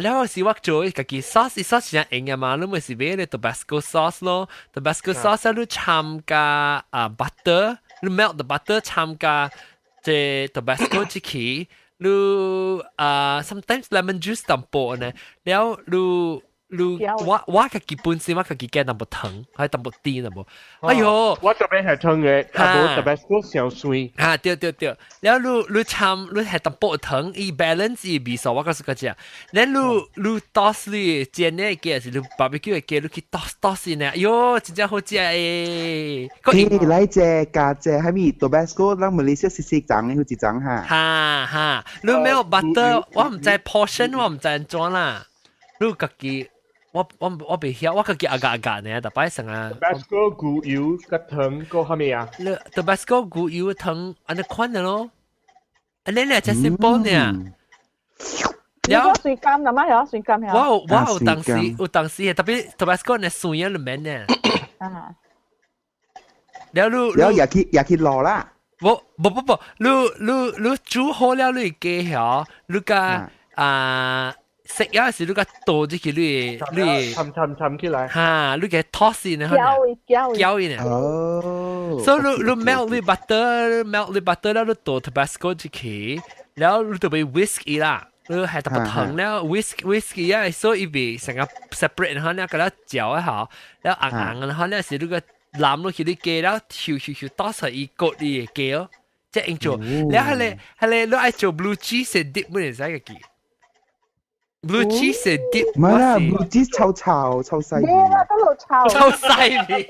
然後是我做家己 sauce 係硬嘅嘛，你咪是買啲 Tabasco sauce 咯 ，Tabasco sauce 你摻加butter。你 melt the butter 參加即 Tabasco 之期， sometimes lemon juice 淡薄呢，แล้ว我自己本身我自己加淡薄糖，还淡薄甜淡薄。哎呦，我特别系糖嘅，啊，特别嗰上酸。啊，对，แล้ว你掺你系淡薄糖，以 balance 以味素，我告诉个只，然你 toss 你煎呢嘅是你 barbecue 嘅，你去 toss 呢，哟，真正好食诶。嚟只家姐喺咪 Tabasco 讓 Malaysia 食整嘅好似整下。哈，你沒有 butter，我唔知 portion，我唔知安怎啦。你自己。我未曉，我自己阿呢，特別成啊。Tabasco 牛油個糖個係咪啊？你 Tabasco 牛油糖安尼款的咯，安尼咧就 simple 呢。แล้ว水甘啦嘛，係水甘係。我有當時特別 Tabasco 呢酸嘢裏面呢。啊。แล้วอย่าคิดรอ啦。不，你煮好了你加曉，你加食嘢時，你個倒進去，你沉起來。嚇，你嘅 toss 呢？攪呢？哦。所以你 melt 你 butter แล้ว你倒 Tabasco 進去，แล้ว你就ไป whisk 啦，你係特別糖แล้ว whisk 啊，所以被成個 separate 然後呢個แล้ว攪一下，แล้ว硬然後呢時你個攬落去你加แล้ว跳倒出一個你嘅加，即係做，แล้ว係你愛做 blue cheese dip 咩嚟嘅嘅？ Blue cheese 係 dip， 唔係啦 ，blue cheese 臭細味。咩啦，得路臭細味，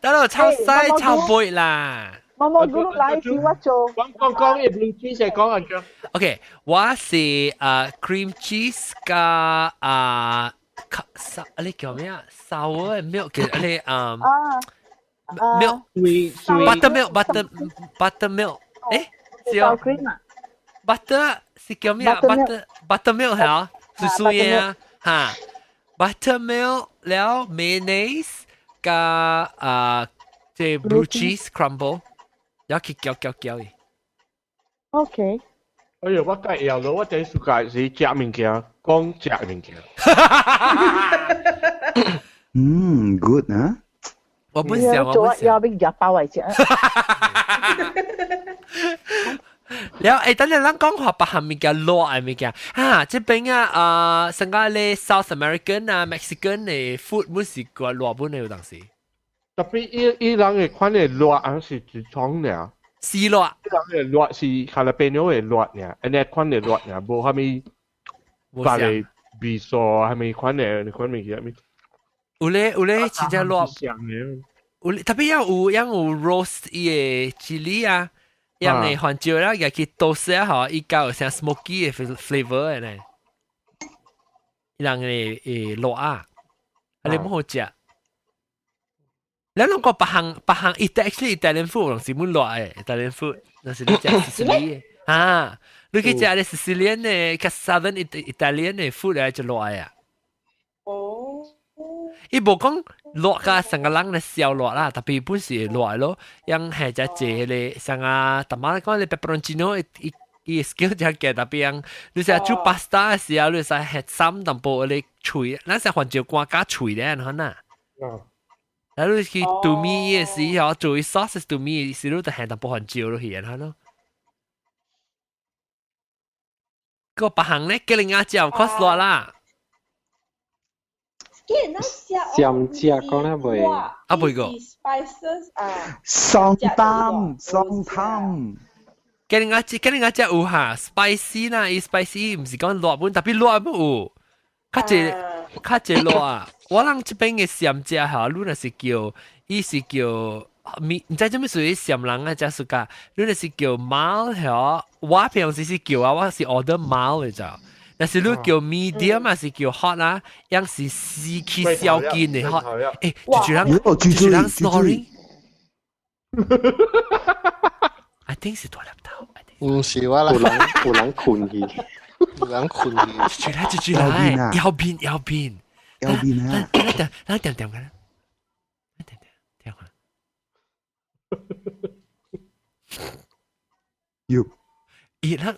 得路臭細臭背啦。我估來是我做。講嘅 blue cheese 係講緊。OK， 我係cream cheese 加你叫咩啊 ？sour milk 嘅你milk buttermilk，誒，係啊 butter。是叫咩啊 ？buttermilk 係啊，酸嘢啊嚇 ，buttermilk แล้ว mayonnaise 加即係 blue cheese crumble， 然後佢攪嘅。OK。哎呀，我介意咯，我第一世界是食物件，講食物件。good 啊！我本想要俾夾包為止。แล้ว等陣咱講話北韓物件落嘅物件，這邊成個咧 South American Mexican 嘅 food 本是個落本嘅有當時。特別伊人嘅款嘅落係是痔瘡嘅，是落。伊人嘅落是jalapeno嘅落嘅，安尼款嘅落嘅，無蝦米白嘅味素，係咪款嘅款物件咪？有咧，真正落。有特別有 roast 嘅 chili 啊。yang ni 換照啦，又去多些嚇，依家有像 smoky 嘅 flavor 嘅呢，讓你落啊，你唔好食。你諗過北韓 Italian food 同時冇落嘅 Italian food， 那是你食 Sicily 嘅你去食啲 Sicilian 嘅 Southern Italian 嘅 food 咧就落嘅。哦。伊無講落個成個人咧燒落啦，特別本是落咯，樣係只隻咧成個特媽講你 pepperoncino 伊 skill 只嘅特別樣，你成日煮 pasta 嘅時候，你成係三淡薄你脆，咱成換照掛加脆咧，可能。然後你去 to me 嘅時候，做 sauce to me 嘅時候，就係淡薄換照咯，係可能。個白行咧，叫你亞照 cost 落啦。鹹只講咧未？未個。雙湯。叫你亞只有嚇 spicy 啦，伊 spicy 唔是講落本，特別落本有。較濟落啊！我諗這邊嘅鹹只嚇，你那是叫，伊是叫，唔知做咩屬於鹹人啊，只屬噶，你那是叫貓嚇，我平時是叫啊，我是 order 貓嘅咋。但是你叫 medium 還是叫 hot 啦？樣是試起燒見嘅 hot。誒，住人 snoring。I think 是大粒頭。唔是我啦。有人困去。住來，右邊。啊！等點嘅啦。點啊！要。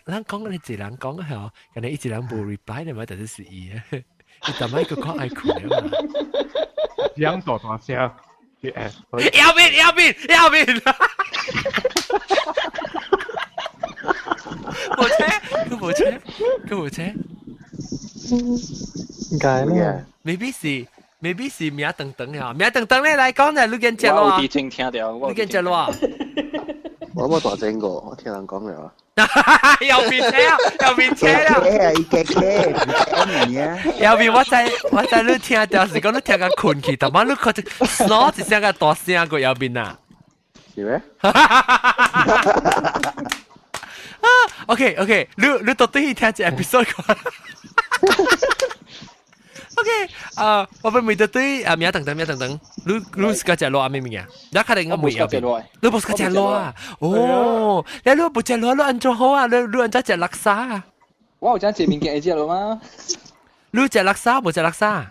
咱講你一人講嚇，人哋一人冇 reply 你咪就係事意啊！你特咪個講愛困啊嘛，兩大大聲，右邊，佢冇車。應該啦。maybe 是名等等呀，名等等咧嚟講就你見只咯。我有正聽到，你見只咯。我冇大整過，我聽人講嘅。又變車啦，又變車啦。右邊我在你聽到時講你聽個困去，但係你覺得 snore 一聲個大聲個右邊啊。是咩？OK，你到底聽只 episode 個？OK， 我們每到對名等等，你是個只攞咩名啊？你確定我冇右邊？你冇個只攞啊？哦，你冇只攞，你安怎好啊？你安怎只垃圾啊？我有講這物件只咯嗎？你只垃圾冇只垃圾？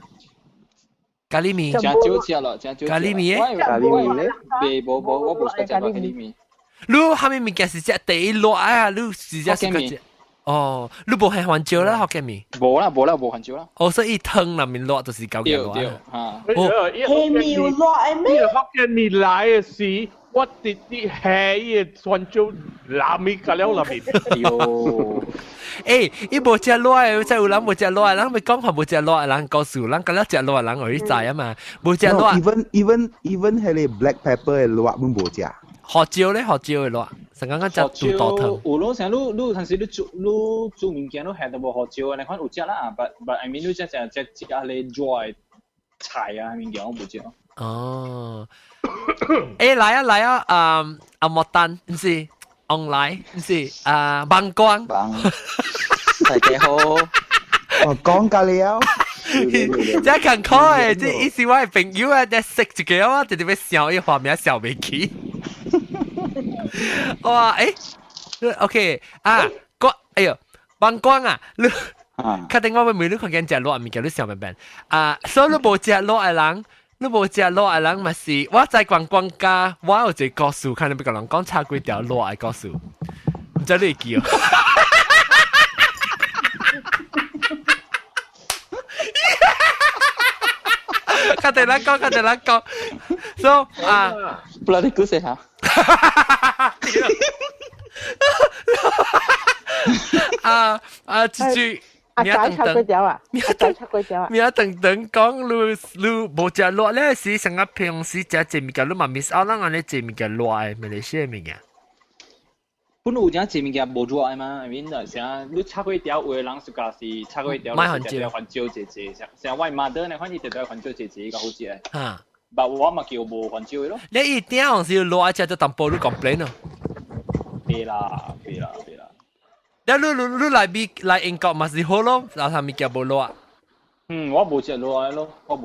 咖喱米。真少只咯，真少。咖喱米？咖喱米咧？冇，我冇個只攞咖喱米。你下面物件是只第攞啊？你是只是個只。哦，你無係環照啦，學嘅咪？無啦，無環照啦。哦，所以湯入面落就是九件落啊。係咪落係咩？學嘅你來嘅時，我哋啲係環照南面㗎了入面。喲，誒，伊無只落嘅，即係有人無只落嘅，人咪講話無只落嘅人告訴人，咁樣只落嘅人可以知啊嘛，無只落。even 係你 black pepper 嘅落都冇只。學照嘅落。成個只煮大湯。有咯，成你有陣時你煮物件你係都無學照，你看有隻啦，but I mean 你只你 dry 菜啊物件我冇照。哦，誒嚟啊，阿莫丹唔是 online 唔是棒光。大家好，我講㗎了。即係近開嘅，即係意思我係朋友啊，你識一個啊，直接要笑，一畫面笑未起。我話OK 啊，哎呦，棒光啊，你確定我會每日看見隻落物件，你想明白？所以你無隻落嘅人，你無隻落嘅人，咪是我在逛逛街，我有一個故事，看你邊個人講差幾條落嘅故事，唔知你記哦。佢哋兩講，so 不然你估誰下？住阿仔拆鬼條啊！阿仔拆鬼條啊！名等講你無食落咧時，成日平時食這物件，你嘛 miss out 啦，安尼這物件落嘅，馬來西亞物件。本來有隻這物件無落嘅嘛，I mean 成你拆鬼條，有的人自家是拆鬼條，環照姐姐，成我媽的呢，反正就係環照姐姐個好啲嘅。嚇！但我嘛叫無環照嘅咯。你一定係要落一隻就淡薄你 complain 咯。對啦。你嚟英國咪是好咯，然後物件無落。我無隻落嘅咯，我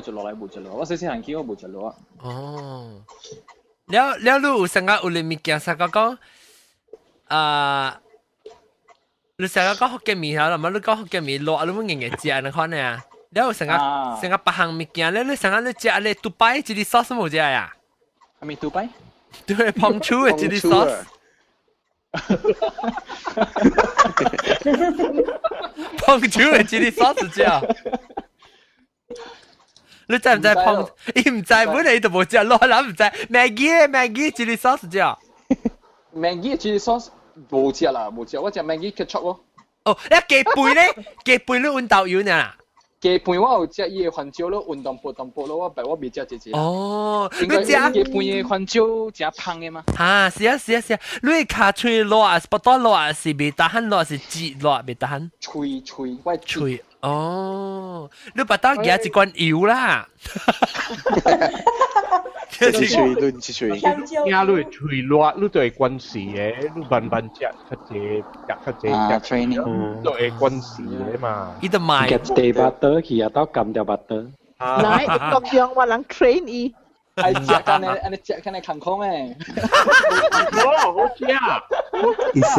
就落嚟無隻落，我細細行去我無隻落。哦。了你有成日有啲物件成個講，你成日講福建麵啦，嘛你講福建麵落，你冇硬硬食你看呢？你有成日別項物件咧，你成日你食你杜拜一啲 sauce 冇食呀？係咪杜拜？對，胖豬嘅一啲 sauce。胖豬嘅一啲 sauce 食。你知唔知胖？伊唔知本嚟就冇食，落諗唔知。Maggie 一啲 sauce 食。Maggie 一啲 sauce 冇食啦，冇食。我食 Maggie ketchup 咯。哦，你雞背咧，雞背你運豆油呢？雞背我有食伊嘅番椒咯，運動薄咯，我未食隻。哦，你食雞背嘅番椒真香嘅嘛？嚇，是啊，你卡脆落啊，不多落啊，是未打鼾落，是擠落未打鼾。脆。哦，你不當嘢一罐油啦。亂吹。呀，你脆落，你就係軍事嘅，你慢慢食，較濟 training 都係軍事嘅嘛。伊就賣。Get stay butter 佢又多撳掉 butter。嗱，各樣話能 train 伊。係食緊你健康咩？好食啊 It's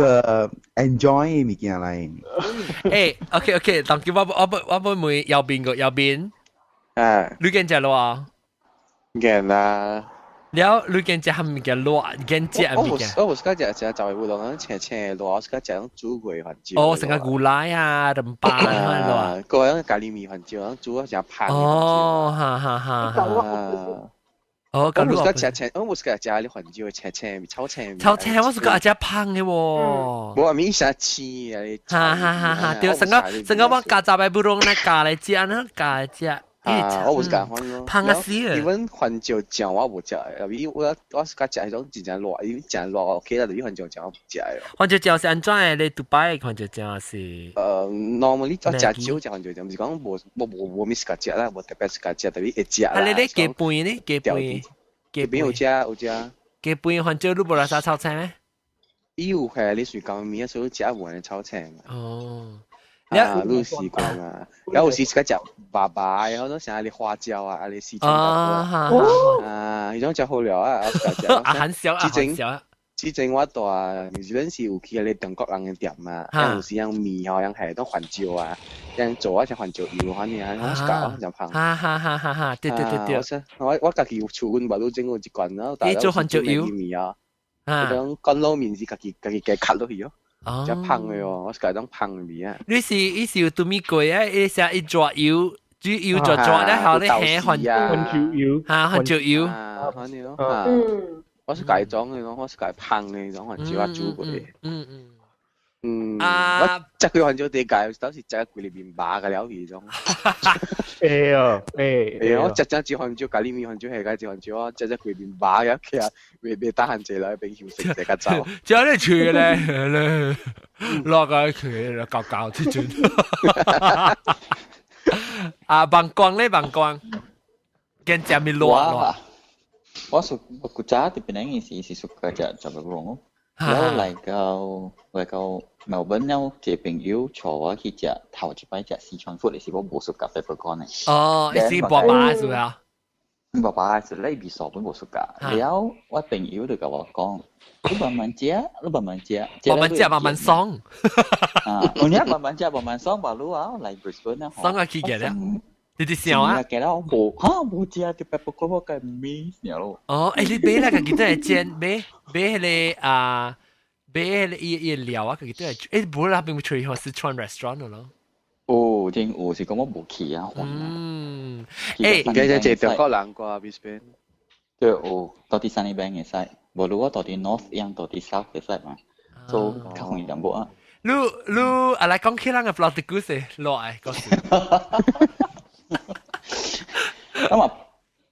enjoy 物件嚟。OK，當佢我問右邊。你見隻咯？見啦。了，你見隻係物件落，見隻係物件。我係家隻就係會當青青落，我係家隻煮過番椒。哦，成個牛奶啊，淋巴啊，個樣咖喱米番椒，煮咗隻pan。哦，哈。哦，我冇食青，我冇食食你番椒青青炒青。炒青我是食香嘅喎。我咪想吃啊！哈，對，成個我加雜嘅不容易加嚟食呢，加嚟食。我冇食番咯。香啊死啊！你揾番椒醬我冇食，因為我是食迄種真正辣，因為真辣 OK 啦，你番椒醬我唔食嘅。番椒醬是安怎嘅？你杜拜嘅番椒醬是？normally 我食少隻番椒醬，唔是講冇咩食食啦，冇特別食食，特別會食啦。啊，你雞飯呢？雞飯有食。雞飯番椒你冇拉沙炒青咩？有係你水講面，所以食碗炒青。哦。啊，你試過啊？有時食隻白白，好多時候你花椒啊，你試過啊？呢種就好料啊！很少。之前我到紐西蘭時有去你中國人嘅店啊，有時樣面啊，樣係當番椒啊，樣做一隻番椒油反正我食我就香。哈，對。我家己厝阮咪都整過一罐咯，但係做番椒油面啊，嗰種乾撈面是家己嘅卡落去咯。就香嘅喎，我係講香面啊！你是有對面過啊？你成一抓油，煮油抓咧，後你下番椒油，番椒油，反正我是改裝嘅咯，我是改香嘅種番椒煮過嘅。我食佢番椒地解，當時食佢裏邊麻嘅料嗰種。我食隻番椒，咖喱麵番椒係隻番椒，我食佢裏邊麻嘅，其實未得閒食啦，並要食隻個粥。仲有啲脆咧，落個脆搞之轉。棒光，跟住咪落。我估揸啲邊啲是suka就咁樣。แล้ว嚟到Melbourneแล้วเจเป็นยูชัวร์ที่จะเท่าจะไปจะซีชอนฟุตเลยสิว่าบุสุกะเปเปอร์ก้อนเนี่ยอ๋อสิบ่บ้าสุดอ่ะบ่บ้าสุดเลยบีสอบเป็นบุสุกะแล้วว่าเป็นยูเด็กก็講你慢慢食慢慢鬆我呢慢慢食慢慢鬆吧รู้啊嚟 Brisbane นะ鬆啊幾嘅咧你啲笑啊嘅啦冇食啲เปเปอร์ก้อนว่ากันมีเนี่ย咯อ๋อ你買啦佢都係煎買迄個買迄個料啊佢都係冇啦並唔去四川 restaurant 咯哦正有是講我冇去啊而家就德國人啩 Brisbane 對哦到底Sunny Bank 嘅 side 冇รู้ว่า到底 North ยัง到底 South 嘅 side 嘛 so 較容易淡薄啊你อะไร講起人嘅 plot 故事落嚟嗰時咁啊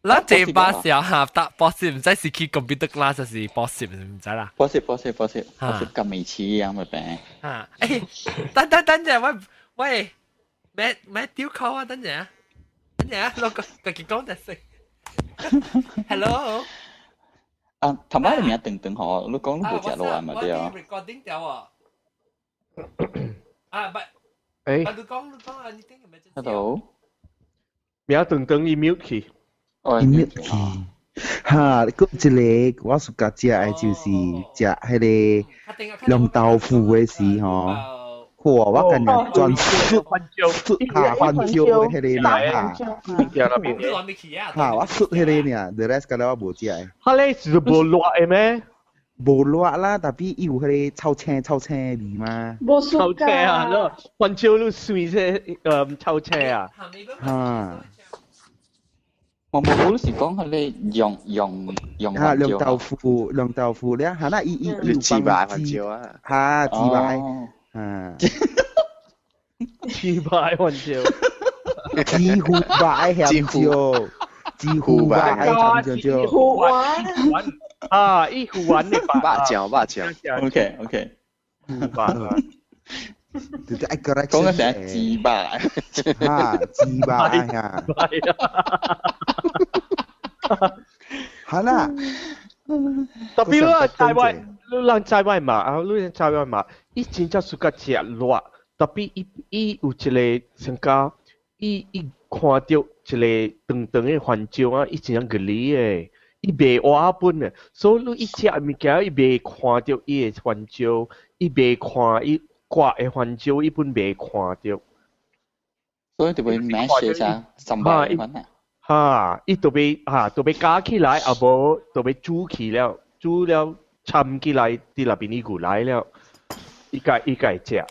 嗱，這把時候嚇得博士唔使是去 computer class 還是博士唔使啦。博士咁未似樣嘅病。嚇！誒，等陣，喂，咩丟 call 啊？等陣，攞個佢講得識。Hello。啊，頭晚你咪等嗬，你講你冇食落係咪啲啊？我 recording 掉啊。啊，不，你講啊，你聽係咪？Hello。咪等伊 mute 去。mute 去，哈，嗰一個我 suka 食嘅就是食迄個涼豆腐嘅時吼，嚯，我今日專食番椒迄個啦哈，我食迄個呢 ，the rest 嗰啲我冇食嘅。佢咧是無辣嘅咩？無辣啦，但係有迄個炒青味嘛。炒青啊，咯，番椒都水啫，炒青啊。哈。我冇是講佢哋用涼豆腐咧，嚇那伊芝麻番椒啊，嚇芝麻，芝麻番椒，芝胡白香蕉，芝胡白香蕉，胡丸啊，一胡丸的八角，OK，胡丸。講嘅成芝麻，嚇芝麻呀，係啦。特別啦，台灣，你人台灣嘛，你人台灣嘛，伊真正 suka 食辣，特別伊有一個像講，伊看到一個長嘅番椒啊，伊真正個哩誒，伊袂活本嘅，所以你伊食物件，伊袂看到伊嘅番椒，伊袂看伊。掛嘅番椒一般未看到，所以就會 mash 下浸埋粉啊。嚇，伊就被加起來，啊無就被煮起了，煮了摻起來，啲那邊啲骨來了，伊個食。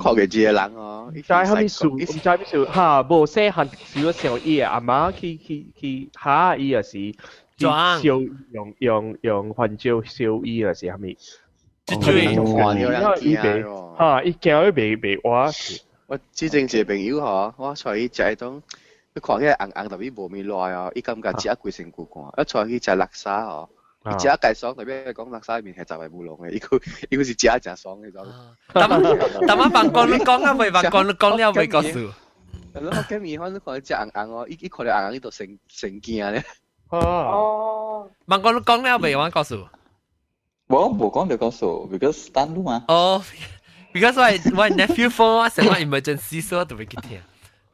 靠佢自己人哦。哦，唔知係咪數，唔知係咪數嚇，無細漢時嗰時候，伊阿媽去嚇伊嗰時，裝用環照燒伊嗰時係咪？嚇，伊驚佢未話。我之前一個朋友嗬，我出去食迄種，佢看起來紅紅特別無味耐哦，伊感覺食規身軀乾，一出去食叻沙哦。伊食介爽，特別講叻沙入面係雜味無濃嘅，伊佢是食真爽嗰種。但我辦公你講啊，未辦公你講了未告訴。我今年可能看食紅紅哦，伊看到紅紅伊就成驚咧。哦。辦公你講了未？我告訴。我冇講就告訴 ，because 單路嘛。哦 ，because 我 nephew phone 我成個 emergency 所以都會去聽。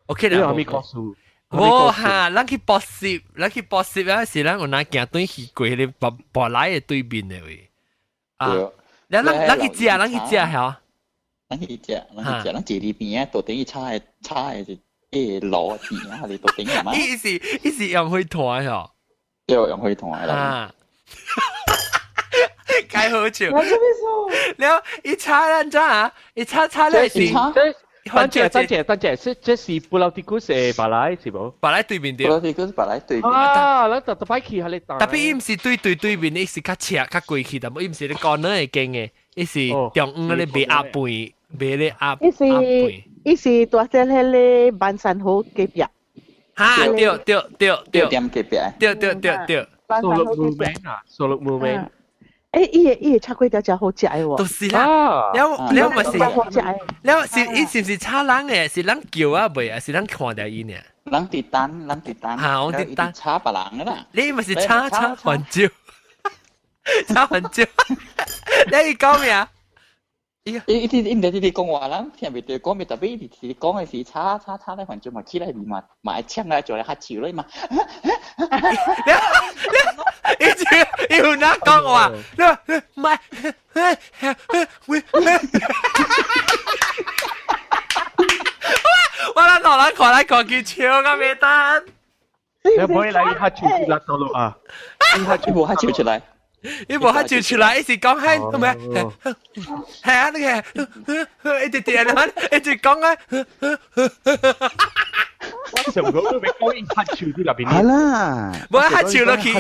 OK 啦。我未告訴。我哈，咱去博士有時咱有哪行對去過迄個博來嘅對面嘅位。啊，咱去食嚇。咱去食，咱坐裡邊啊，到底伊叉嘅誒螺邊啊，你到底係嘛？伊是用去團嗬。用去團啦。啊。介好笑。แล้ว伊叉咱怎啊？伊叉咧是。等陣，這是布拉迪古是巴來是冇？巴來對面啲。布拉迪古是巴來對面。啊，咱特擺去喺你打。特別伊唔是對面，伊是較斜較過去，但係伊唔是你講呢係勁嘅，伊是中午嗰啲賣鴨背，賣啲鴨背。伊是大隻迄個萬山好隔壁。嚇，對。點隔壁？對。數六木名。伊炒粿條真好食喎。都是啦。了咪是。了是唔是炒人嘅？是人叫啊未啊？是人看到伊呢？人跌單。嚇，我跌單。炒白人噶啦。你咪是炒環椒，炒環椒。你講咩啊？伊唔係你講話啦，聽唔到講咩？特別你講嘅是炒咧環椒嘛，起來買槍來做嚟嚇潮咧嘛。伊有哪講話？唔係，我哋同人看佢笑個咩單？你唔可以嚟嚇潮辣到咯啊！伊冇嚇潮出嚟。伊無嚇照出來，伊是講係唔係？係啊，你嘅，一直點啊，一直講啊。我上個都未講伊嚇潮啲入邊。係啦，冇嚇潮落去，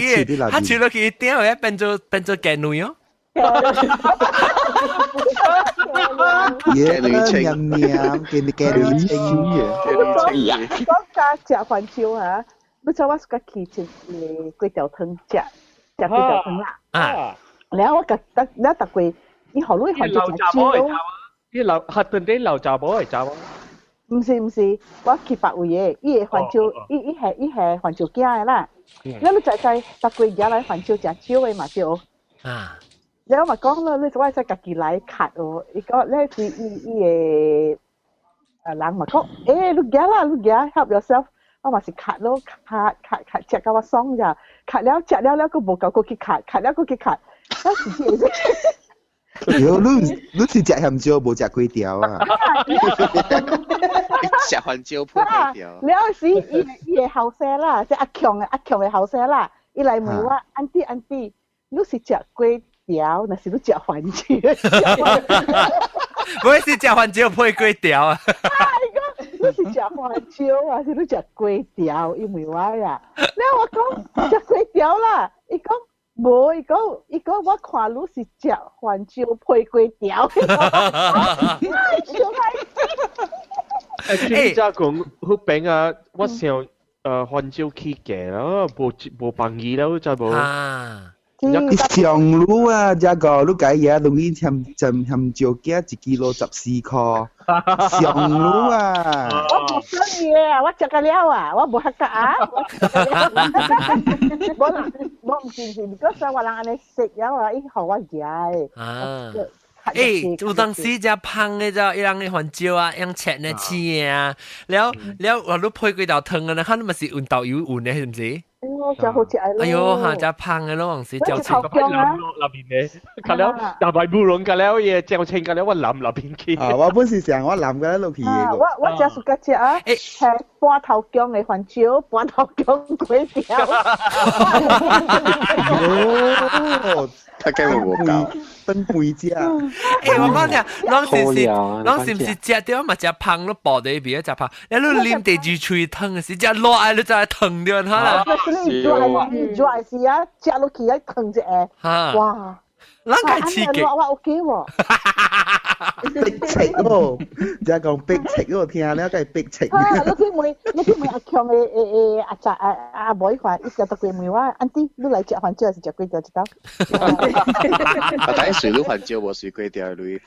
嚇潮落去點會變做妓女哦？嘢娘娘，見你妓女清嘅。講家食環椒嚇，你知我個去食粿條湯食粿條湯啦。啊！แล้วตะกุยอีหอลุยหอจะจิ้วอีเหล่าฮัตเตนได้เหล่าจ่าบ่ไอ้จ่าบ่唔是我去白位嘅伊係環椒伊係環椒驚啦你咪就ตะกุย而家嚟環椒食蕉嘅嘛對啊แล้ว嘛講啦你做係自己嚟คัด哦伊個咧是伊嘅人嘛講你而啦你而 help yourself 我嘛是คัด咯คัด食到我爽咋คัดแล้ว食แล้วก็冇夠過去คัดแล้วก็去คัด妖，你是食香蕉無食粿條啊？食番椒配粿條。了時伊嘅後生啦，即阿強嘅後生啦，伊來問我安迪，你是食粿條，還是你食番椒？我是食番椒配粿條啊！你是食番椒還是你食粿條？伊問我呀，แล้ว我講食粿條啦，伊講。冇，伊講我看你是食番椒配粿條。誒，真講好餅啊！我想番椒起嘅啦，冇bằng意啦，真冇。你上路啊，這個你解嘢容易香蕉價1 kilo 14塊，上路啊！我冇想嘢，我食個了啊，我冇客家啊，我唔是，如果想話人安尼食了啊，伊互我嘢。啊！誒，有當時只芳嘅就一人嘅番椒啊，用切呢切啊，แล้ว我都配幾道湯啊，你咪是運豆油運嘅，係唔是？就好似哎呦，嚇！只芳嘅咯，當時就青咁諗落入邊嘅，咁了大白烏龍咁了嘢，醬青咁了我諗入邊去。啊，我本是成我諗嘅落去嘅。我只係個只啊，係半頭薑嘅番椒，半頭薑粿條。他根本冇教。分背只。誒，我講聽，啷是唔是食掉嘛？食胖咯，薄地邊食胖，你攞黏地住喙疼時，食落嚟你就係疼掉它啦。dry 時啊，食落去一疼隻誒，哇！啷個刺激？哇 OK 喎。逼切喎，就係講逼切喎，聽了梗係逼切。你見阿強嘅阿妹話，一食到佢妹話，安迪，你嚟食飯椒還是食粿條知道？但係水都飯椒喎，水粿條類。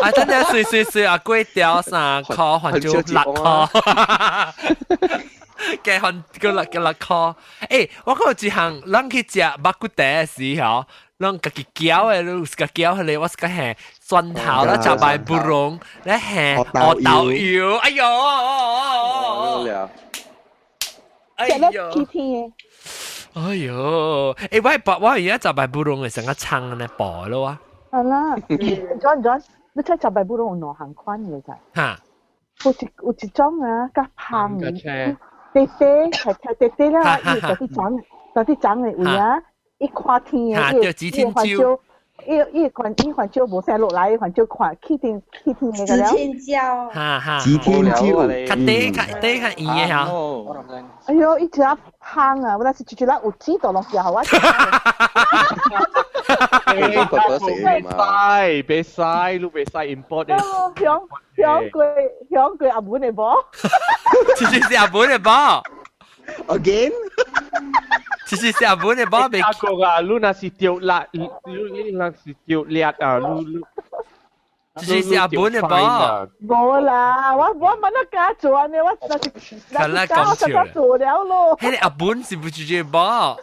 啊，真係水啊，粿條3塊，飯椒6塊。嘅飯叫6塊。誒，我講一項，咱去食肉骨茶嘅時候。啷家己攪誒，你個攪下嚟，我是個係蒜頭啦，就賣不溶，咧係學豆油，哎呦，食得天天哎呦，誒我而家就賣不溶嘅成個撐咧薄咯啊，係啦，John，你睇就賣不溶有兩行款嘅咋？嚇，有一種啊，較胖嘅，地啦，有啲長嘅位啊。一看天嘅，一環椒無曬落來，一環椒看起天嘅個了。指天椒，指天椒，較低較圓嘅嚇。哎呦，一隻胖啊！我那是就啦，有指到落去好啊。別使，你別使 import 嘅。響阿本嚟噃。是阿本嚟噃。Again？是阿本嘅寶貝。阿哥啊，你那是掉辣，你那是掉辣啊，是阿本嘅寶。冇啦，我乜都加做啊，我那是做了咯。嘿，阿本是不是嘅寶？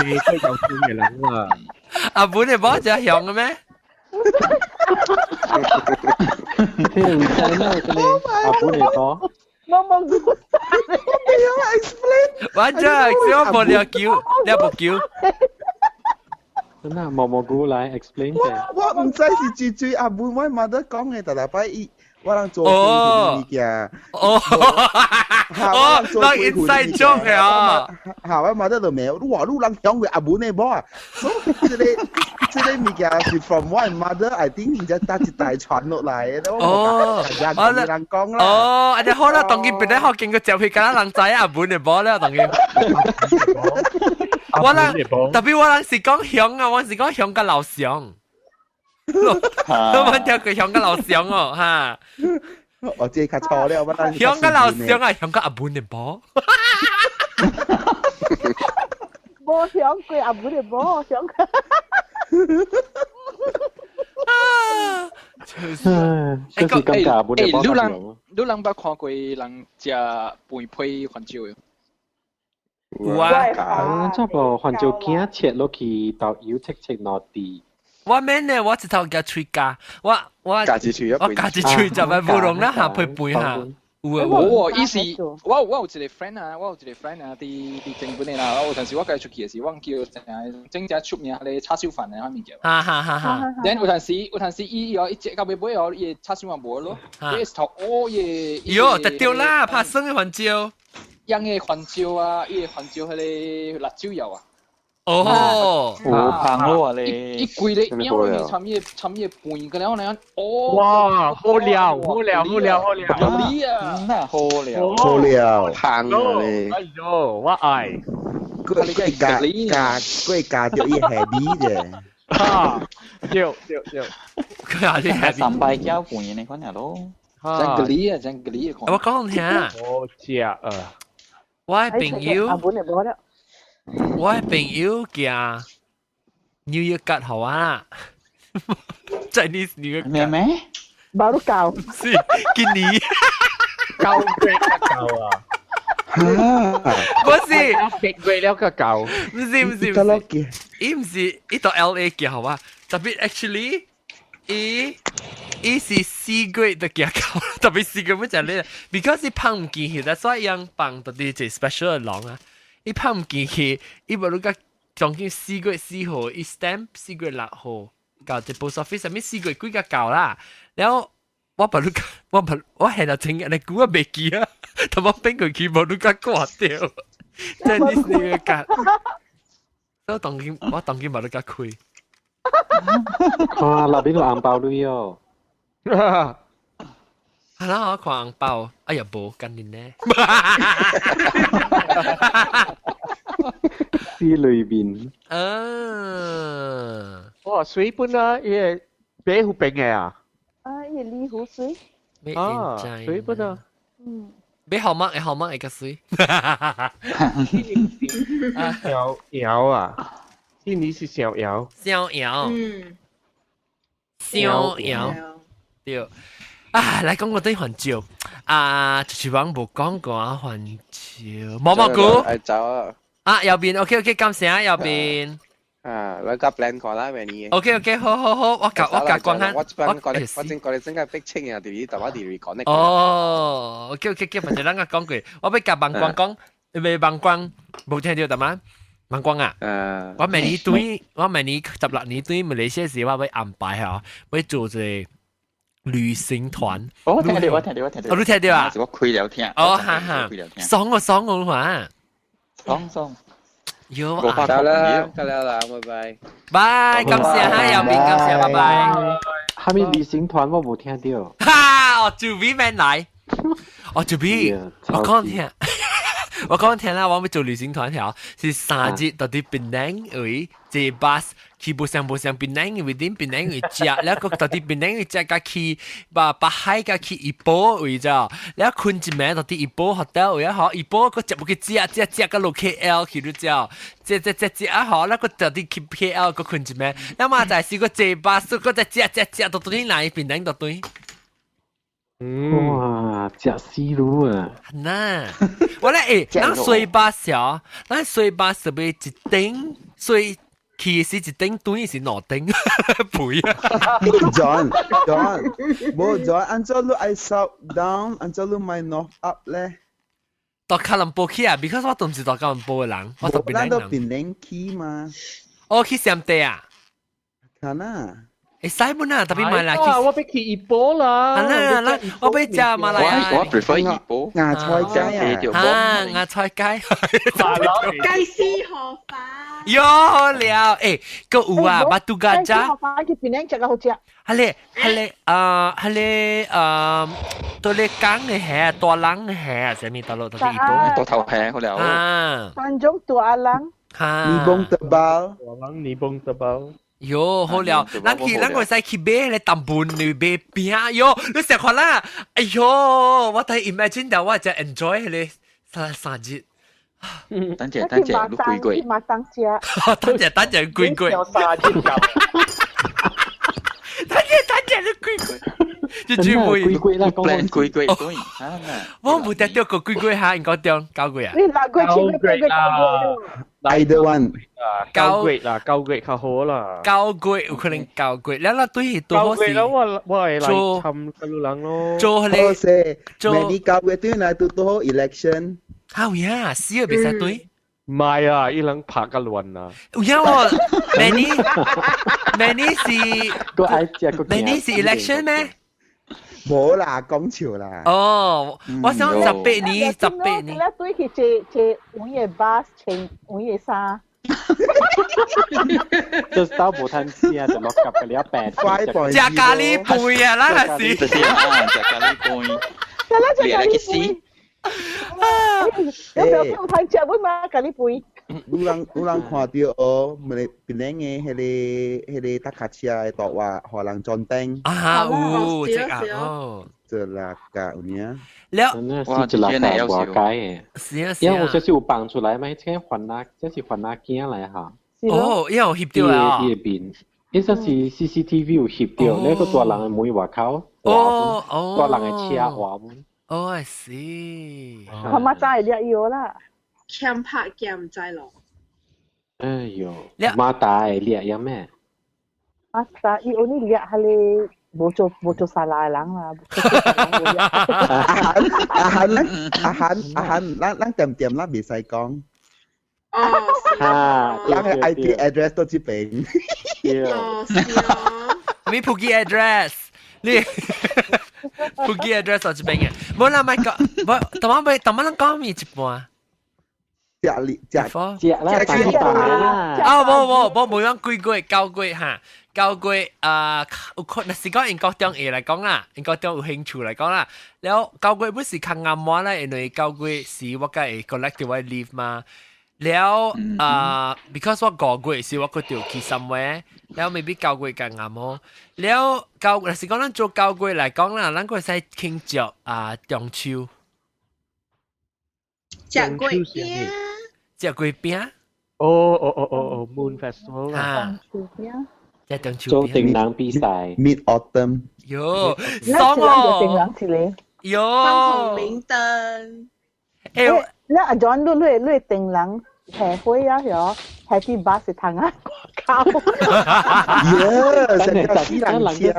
你都有錢嘅人啊！阿本嘅寶就係響嘅咩？聽唔聽咩？阿本嚟講。我冇估晒，我 explain。我只我冇了叫，你冇叫。真啊，毛菇嚟 explain 嘅。我唔知是最阿妹我媽都講嘅，但係擺伊我人做佢啲嘅。哦，當 inside joke 嘅啊。嚇！我媽都度咩？哇！你人講佢阿妹呢噃啊？所以即係物件是 from my mother， I think 而家搭住大傳落嚟。哦，我人講啦。哦，阿啲好啦，當然別啲學見個照片咁樣人仔阿本嚟播咧，當然。我諗特別我諗是講響啊，我是講響個老鄉。我聽佢響個老鄉哦，嚇。我即係錯咧，我覺得。響個老鄉啊，響個阿本嚟播。我想過阿本嚟播，我想。就是咁價本嚟播。你人捌看過人食肥配番椒嘅？有啊。差唔多番椒片切落去，豆油切落地。我免咧，我一頭夾喙加，我夾住喙我夾住喙就咪冇用啦，下配背下。我意思，我有一個 friend 啊，啲正本嚟啦。我有陣時我介出去嘅時，我叫整隻出名嘅叉燒飯嚟喺面嘅。然後有陣時伊一隻到尾尾哦，伊叉燒飯冇咯，伊頭哦伊。喲，特掉啦，拍生嘅番椒。樣嘅番椒啊，伊番椒係個辣椒油啊。哦，胖咯啊你！一貴咧，因為參嘢半個了呢，哦，哇，好料，好料，你啊，好料，胖啊你！哎呦，我愛，佢加掉一 heavy 啫，哈，掉，佢有啲 heavy，三百膠半嘢你講下咯，真個你啊，我講聽，我知啊，我係朋友。阿本嚟播啦。我係朋友嘅 New Year 吉好啊 ，Chinese New Year 咩？baru kau。是今年。夠夠啊！不是，極貴了個夠。唔是，伊唔是，伊到 LA 嘅好啊，特別 actually，伊是4個月的嘅夠，特別4個月就呢 ，because 伊胖唔見去，但所以樣胖到啲最 special 嘅狼啊。伊拍唔見去，伊無如果將近4個月4號，伊 stamp 4個月6號，搞隻 post office 上面4個月幾個搞啦。然後我係度整日你估我未記啊，同我邊個記無如果掛掉，真係呢個格。我當見冇得加開。啊，那邊有紅包女哦。係啦，我看紅包，哎呀，冇今年呢。是裏邊。哇，水本啊，嘢俾好平嘅啊。嘢呢好水。啊，水本啊。俾號碼係個水。小姚啊，印尼是小姚。小姚。對。啊，嚟講我對環照啊，廚房冇講過啊，環照毛毛菇。係走啊！啊，右邊 OK， 感謝右邊。啊，你夾 plan 過啦，咩嘢 ？OK， 好，我講下。我正講你真係逼清啊！啲大話啲講呢。哦 ，OK， 或者咱個講句，我俾夾盲講，未盲光冇聽到得嗎？盲光啊！我明年16年對馬來西亞時，我會安排下，會做隻。旅行團，我聽到，我都聽到啊！我開了聽，哈，爽我話，爽，有啊，得啦，拜拜，感謝哈，右邊感謝，拜拜。下面旅行團我冇聽到，哈，我準備咩嚟？我準備，我講聽啦，我要做旅行團條，是3日到啲檳城位坐 bus 去busan檳城位點檳城位食，แล้วก็到啲檳城位食個去巴海個去怡保位咋，แล้ว困一晚到啲怡保 hotel 位啊，好怡保個食冇去食個落 KL 去到咋，食啊好，แล้วก็到啲去 KL 個困一晚，แล้ว嘛就係試過坐 bus 個食到啲嚟檳城到對。哇，食死路啊！嗱，我咧咱水巴小，咱水巴是不是一頂水？其實一頂對是兩頂，背啊 ！John，冇 John， 按照你愛 south down， 按照你買 north up 咧。到吉隆坡去啊 ，because 我都唔是到吉隆坡嘅人，我到檳城人。到檳城去嘛？哦，去上地啊？看啊！會使本啊，特別馬來我俾去怡保啦。嗱，我俾食馬來啊。我 prefer 怡保。芽菜雞啊！芽菜雞。雞絲河粉。有了，個有啊，巴杜加扎。河粉去檳城食個好食。係到你講嘅係大人嘅係，係咪到到怡保？大頭係好了。啊。三種大人。尼蹦特包。大人尼蹦特包。喲，好了，咱個使去買咧淡飯你買餅，喲，你食看啦，哎喲，我睇 imagine 到我就 enjoy 咧3日。等陣，都貴貴。馬上食。等陣貴貴。等陣都貴貴。就最貴貴啦，貴貴。我冇得到個貴貴下，應該掉9貴啊。你哪貴錢？貴貴。Either one， 9貴啦，9貴較好啦。9貴有可能9貴，แล้ว對多好事。แล้วว่าอะไรทำกันรู้หลังเนาะ。做咧，做。Many 9貴對來都多 election。好呀，4月比賽對。唔係啊，依兩拍個亂啊。有啊，many 是 election 咩？冇啦，講潮啦。哦，我想18年。你對去借五月8，穿5月3。就到無攤先啊，就落夾嘅你8。食咖喱貝啊，啦係是。食咖喱貝。你嚟去試。有冇睇食會嘛？咖喱貝。有人看到哦，檳城嘅迄個搭卡車嘅度話荷蘭裝訂。啊，有這個哦。這啦個有呢。แล้ว哇，這啦個話解嘅。是啊。因為我這是有放出來嘛，這個環那，這是環那鏡嚟嚇。哦，因為我翕到啦。呢邊，呢個是 CCTV 有翕到，呢個大人嘅門外口。哦。大人嘅車話門。哦，I see。我媽真係叻要啦。強拍嘅唔制咯。哎呦，馬大叻有咩？馬大伊嗰啲叻係你。冇做晒賴冷啦，阿涵，咱點啦，未使講。咱嘅 IP address 都知病。咪普及 address， 你普及 address 都知病嘅。冇啦，咪講，冇，當晚咱講咪一半。食啦，大啲大啦。啊，冇樣9月嚇，9月有可能是講英國中嚟講啦，英國中有興趣嚟講啦。แล้ว9月不是較啱話咧，因為9月是我嘅 collective leave 嘛。แล้วbecause ว่า9月是我個調去 somewhere， แล้ว未必9月嘅啱喎。แล้ว9是講咱做9月嚟講啦，咱個使慶祝中秋。食月餅，食月餅。Moon Festival 啊，即中秋做定人比賽 Mid Autumn 喲，爽哦！定人之類。喲，放孔明燈。那阿 John 你定人係會啊有 Happy Bus 是糖啊廣告。耶，真係西冷車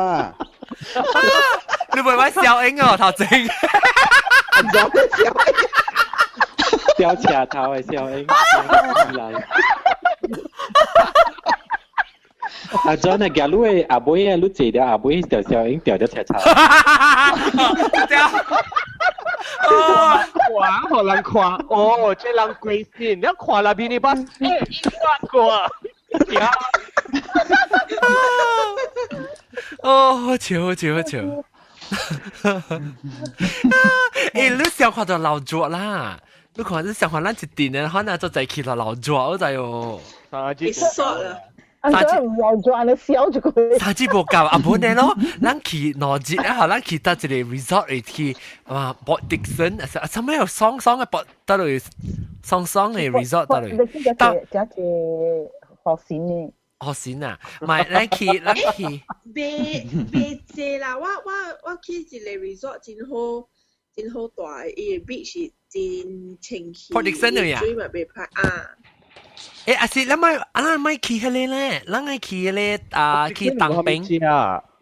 啊！你唔係玩小英哦，頭先。吊車頭嘅小英，阿 John 啊，假如誒阿妹啊，你坐掉阿妹條小英掉咗車頭。看，互人看，哦，這人貴先，你看啦，邊你把發過，哦，好笑。你想看到老咗啦？你看你想看咱一定嘅，可能就在去到老咗嗰陣喎。你傻啦！安怎唔老咗，安尼笑住佢。三支無夠，本嚟咯，咱去哪節啊？咱去到一個 resort 嚟去博迪森，什麼有爽嘅博得嚟爽嘅 resort 得嚟。得隻學線呢？學線啊，唔係咱去。別借啦！我去一個 resort 真好大，伊個 beach 真清氣，水咪袂歹啊。阿是咱咪去迄個咧，咱咪去迄個去當兵，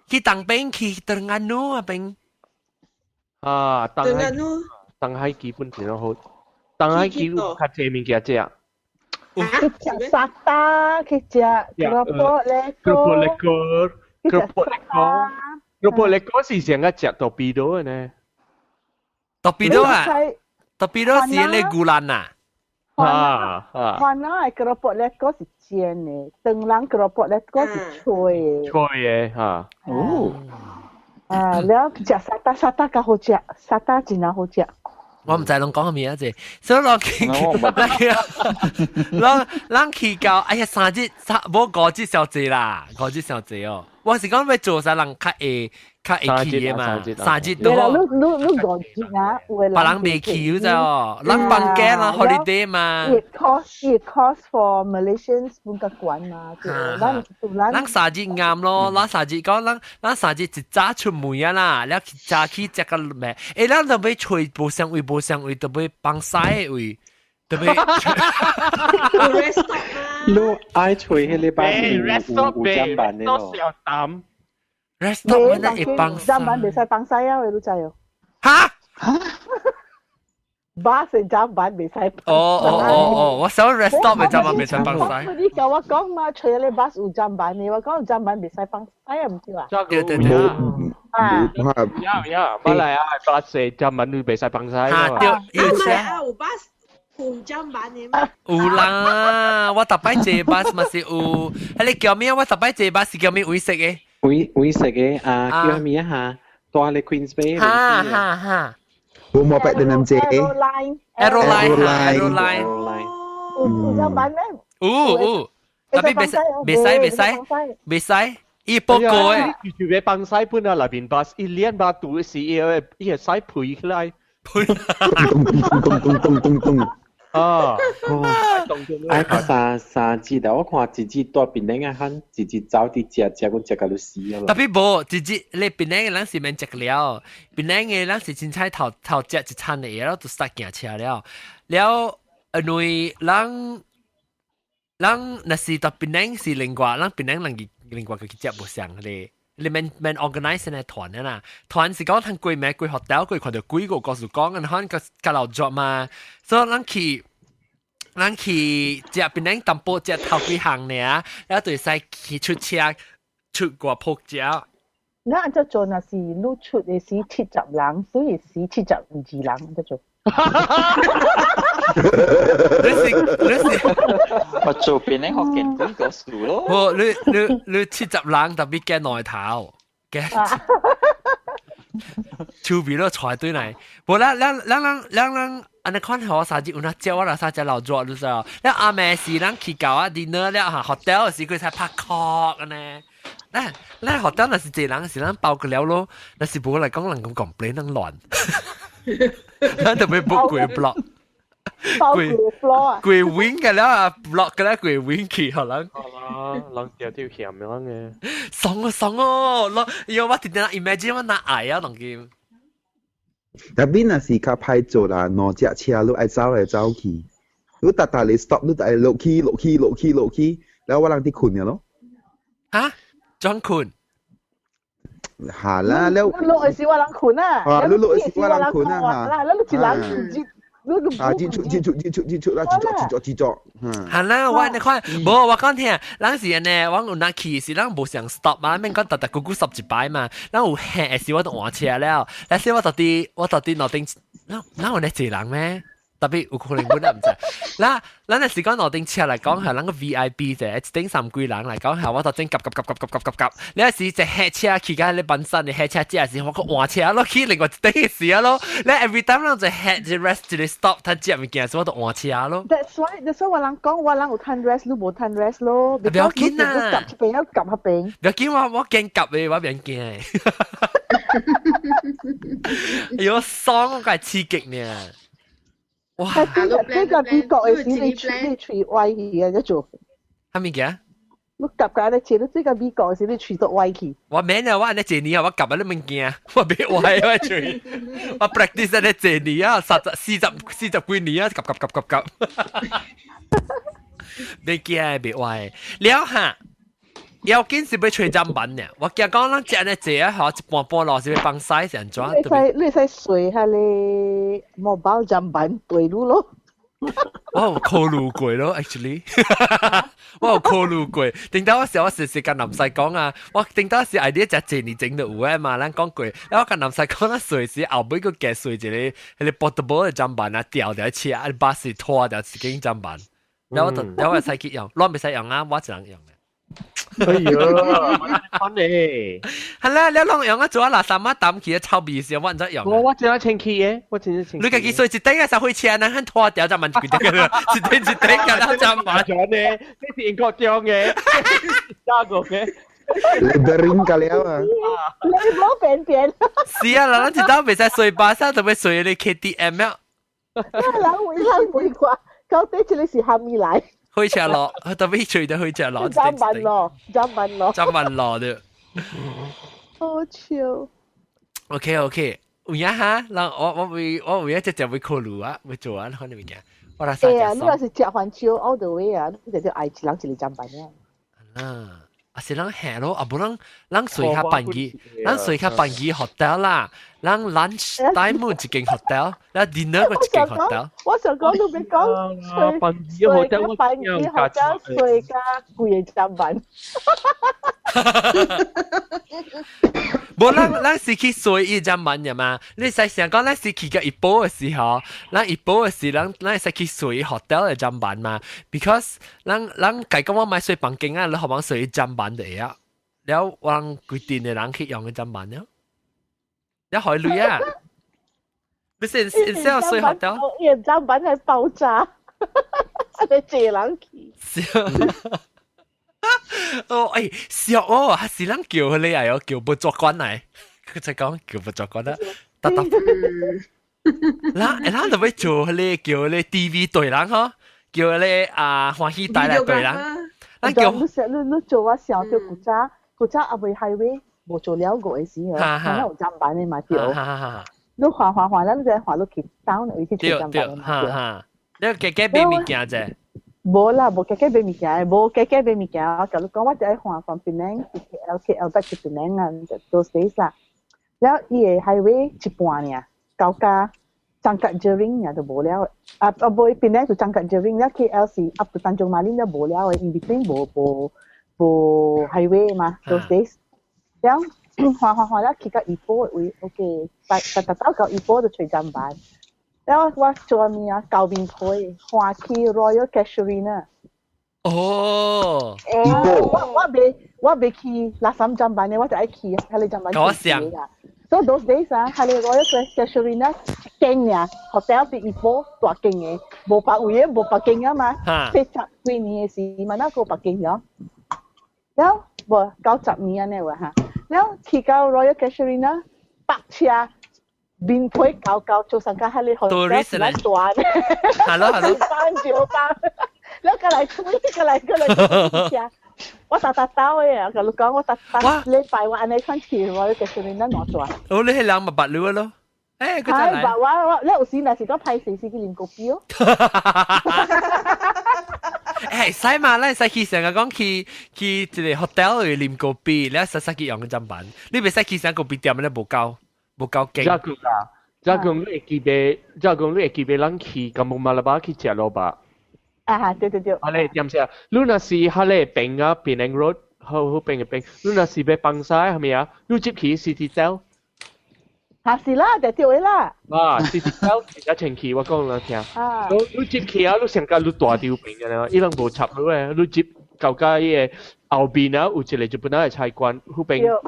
去當兵去當安奴啊兵。當海基本真好，當海基較濟物件食。去食沙打，去食kerupuk lekor 是成個食torpedo 嘅呢？torpedo 啊？torpedo 是咧古蘭啊？看那kerupuk lekor 是煎嘅，當人kerupuk lekor 是脆嘅。脆嘅嚇。แล้ว食沙打較好食，沙打真係好食。我唔知攏講咩啫，所以咱去到哎呀3日冇5日小濟啦，5日小濟哦。我是講要做啥人較會去嘅嘛，3日都。你5日啊，別人未去啫哦，咱放假啦 holiday 嘛。It cost for Malaysians 本個館嘛，咱3日啱咯，咱3日講咱3日一早出門啊啦，แล้ว早起食個咩？咱就要找無相位，就要放曬嘅位。特別，你愛吹迄個班有站班的咯。restaurant 會放站班袂使放曬啊，你知哦。哈？bus 站班袂使。我想 restaurant 站班袂使放曬。你甲我講嘛，除咗你 bus 有站班嘅，我講站班袂使放曬啊，唔知啊。對。馬來啊，bus 站班你袂使放曬。馬來啊，有 bus。有站班嘅咩？有啦，我逐擺坐 bus 嘛是有，你叫咩？我逐擺坐 bus 是叫咩位食嘅？位食嘅叫咩啊？大嘅 Queens Bay。哈。我冇擺定咁借。Aeroline。有站班咩？有。特別袂使，伊報告嘅。住喺放曬本啊，內邊 bus 一連把杜是伊個使配起來。咚。哎，三日啦，我看一日大邊頂啊，喊一日走啲食，我食到你死啊！特別無，一日你邊頂嘅人是免食了，邊頂嘅人是凊彩頭食一餐嘅，然後就殺行車了。了，因為人若是特邊頂是另外，人邊頂人另外嘅食無相咧。你免 organize 呢團啊啦，團是講通貴咩貴 hotel 貴看到貴個告訴講，然後個老作嘛，所以咱去食邊頂淡薄食頭幾行呢，然後就使去出車出國鋪食。那按照做那是露出的是70人，所以是72人按照做。我做邊咧學見工個數咯。我你70人特別驚內頭，驚手臂都踹對嚟。無啦，安尼看好三隻有那招我啦，三隻老弱，你知道？แล้ว阿妹是咱去搞啊 dinner แล้ว嚇 hotel 時佢才拍 cock 呢。咱 hotel 那是濟人是咱包個了咯，那是無嚟講人咁complain能亂。咱特別 book 幾 block。包幾 floor 啊？幾 wing 嘅啦 ，block 嘅啦，幾 wing 去可能。人條條險樣嘅。爽哦！我我點點 imagine 我拿矮啊，當劍。tapi nasi kapai 做啦，攞隻車你愛走嚟走去，你特特你 stop 你愛落去，แล้วว่าลังที่คุณเนี่ยเนาะฮะจอนคุณหาแล้วลูกไอ้สิว่าลังคุณอ่ะลูกไอ้สิว่าลังคุณอ่ะแล้วลูกจีลังจิ啦จิจ่係啦，我你看，無我講聽，咱是呢，我有那去是咱無想 stop 嘛，免講特咕咕stop 一擺嘛，咱有下時我都換車了，但是我到底攞定，咱有咧濟人咩？特別有可能本來唔知，咱那時講攞定車嚟講係咱個 VIP 啫，一頂3幾人嚟講係我到頂夾，你有時就下車去緊你本身你下車只係我個換車咯，去另外一頂嘅事咯，你 every time 咱就下就 rest 就 stop，他接物件我就換車咯。That's why 我人講我人有攤 rest，你冇攤 rest 咯。不要緊啊，夾一邊要夾一邊。不要緊，我驚夾嘅，我唔驚。有爽我梗係刺激呢。哇！呢個美國嘅事你吹歪去嘅一做。係咪嘅？你夾架咧，切到呢個美國嘅事你吹到歪去。我免啊！我安尼一年啊，我夾啊你物件，我別歪我吹，我 practice 安尼一年啊，40幾年啊，夾。別驚別歪，了下。要緊是要吹針板呢，我驚講咱食呢隻啊，嗬，一半落是要放曬成裝。你使水下你mobile針板對路咯。我有考慮過咯 ，actually， 我有考慮過。頂到我時時跟男婿講啊，我頂到時 idea 就借你整到有嘅嘛，咱講過。然後我跟男婿講，咱隨時後尾個夾隨一個 portable 嘅針板啊，掉掉切啊，把水拖掉自己針板。然後我使去用，攞未使用啊，我只能用嘅。哎呀，翻嚟，係啦，你攞用啊，做啊垃圾乜抌起啊，臭鼻屎，我唔使用。我真係清氣嘅，我真係清。你家己水一頂嘅時候開車，咱肯拖掉就問佢哋啦，一頂嘅啦，就麻咗呢，呢是英國裝嘅，加個嘅。Leberin kali apa? Lebih mau pen-pen. Sial lah, nanti tahu bisa soi basah tapi soi ni KTM ya. Lang會啩，究竟你是喊咪來？開車落，特別隨得開車落。爭問咯，爭問咯。爭問落的。好笑。OK，有呀哈，嗱我會一隻會考慮啊，會做啊，可能會嘅。我來三隻。你若是食環球 all the way 啊，你就愛一人一個爭問啊。啊。是咱下咯，啊不咱隨下辦機，咱隨下辦機 hotel 啦，咱 lunch time 一間 hotel，咱 dinner 個一間 hotel。我想講都別講，隨辦機 hotel 隨加貴嘅站辦。無咱是去隨一站辦嘅嘛，你使想講咱是去個一步嘅時候，咱一步嘅時咱是去隨 hotel 嘅站辦嘛 ，because 咱計講我買隨房間啊，你可唔可隨站辦嚟啊？แล้ววางกุฏิในร้านคิดอย่างจำบันเนี่ยแล้วหอยลุยอ่ะไม่ใช่เซลล์สวยหอดเจ้าเอ็นจำบันให้爆炸อะไรเจร้านขี้โอ้ยเสียวโอ้係是人叫佢嚟啊，有叫不作關嚟，佢就講叫不作關啦，得嗱就會做佢哋叫佢哋 TV 對人嗬，叫佢哋啊歡喜帶來對人，咱叫你做我想叫古早阿未 highway 冇做了個嘅時候，可能有站板嘅嘛對。你滑，咱就滑落去 down 有去做站板嘅嘛對。你個家買物件啫？冇啦，冇家買物件，冇家買物件。我同你講，我就喺滑Penang 去 KL 北去Penang啊，做 days 啦。แล้ว伊個 highway 一半呢，到家Cangkat Jering 呀就冇了。啊冇Penang 就Cangkat Jering，แล้ว KL 是 up to Tanjung Malim 就冇了，in between 冇highway 嘛，those days。แล้ว畫啦，去到二波位 ，OK， 但到二波就隨站板。แล้วว่าตัวเมียเกาบินโพยหัวคี Royal Casuarina โอ้ว่าเบคีลาซัมจัมบานเนี่ยว่าจะไอ้คีทะเลจัมบานก็เสียง so those days อ่ะทะเล Royal Casuarina เก่งเนี่ยโฮเทลที่อีโฟตัวเก่งเองบ่ปะอุ้ยบ่ปะเก่งอ่ะมาเซ็ตคุยนี่สิมันน่าก็ปะเก่งเนาะแล้วบ่90เนี่ยเนี่ยว่ะฮะแล้วที่เกา Royal Casuarina ปักเชียบินพ้ยเก่าๆโจสังกัดให้เลยหอตัวฮัลโหลบ้านเจียวบ้านแล้วก็เลยช่วยก็เลยเชียว่าตาเต้าอ่ะก็ลูก講ว่าตาเล่นไปว่าอันไหนขั้นขี่ว่าจะเป็นนั่นหนอตัวโอ้เล่นให้ล้างมาบัดรู้แล้วก็จะไหนว่าแล้วสิน่ะสิก็ไปสิกินก๋วยเตี๋ยว使嘛咧，使去成日講去一個 hotel 去啉咖啡，แล้ว使去用個針板，你袂使去成咖啡店咧無夠勁。即係講你會記得咱去金門馬拉巴去食蘿蔔。啊，對。係咧點先啊？你若是係咧邊啊邊個 road 好邊個邊？你若是要幫曬係咪啊？你接去 City-Tel。係啦，就條位啦。City-Tel 而家前期我講你聽。你接去啊！你成間你大條邊嘅啦，伊人無插好嘅，你接舊家伊個後邊啊，有一個就本來係菜館，好邊。有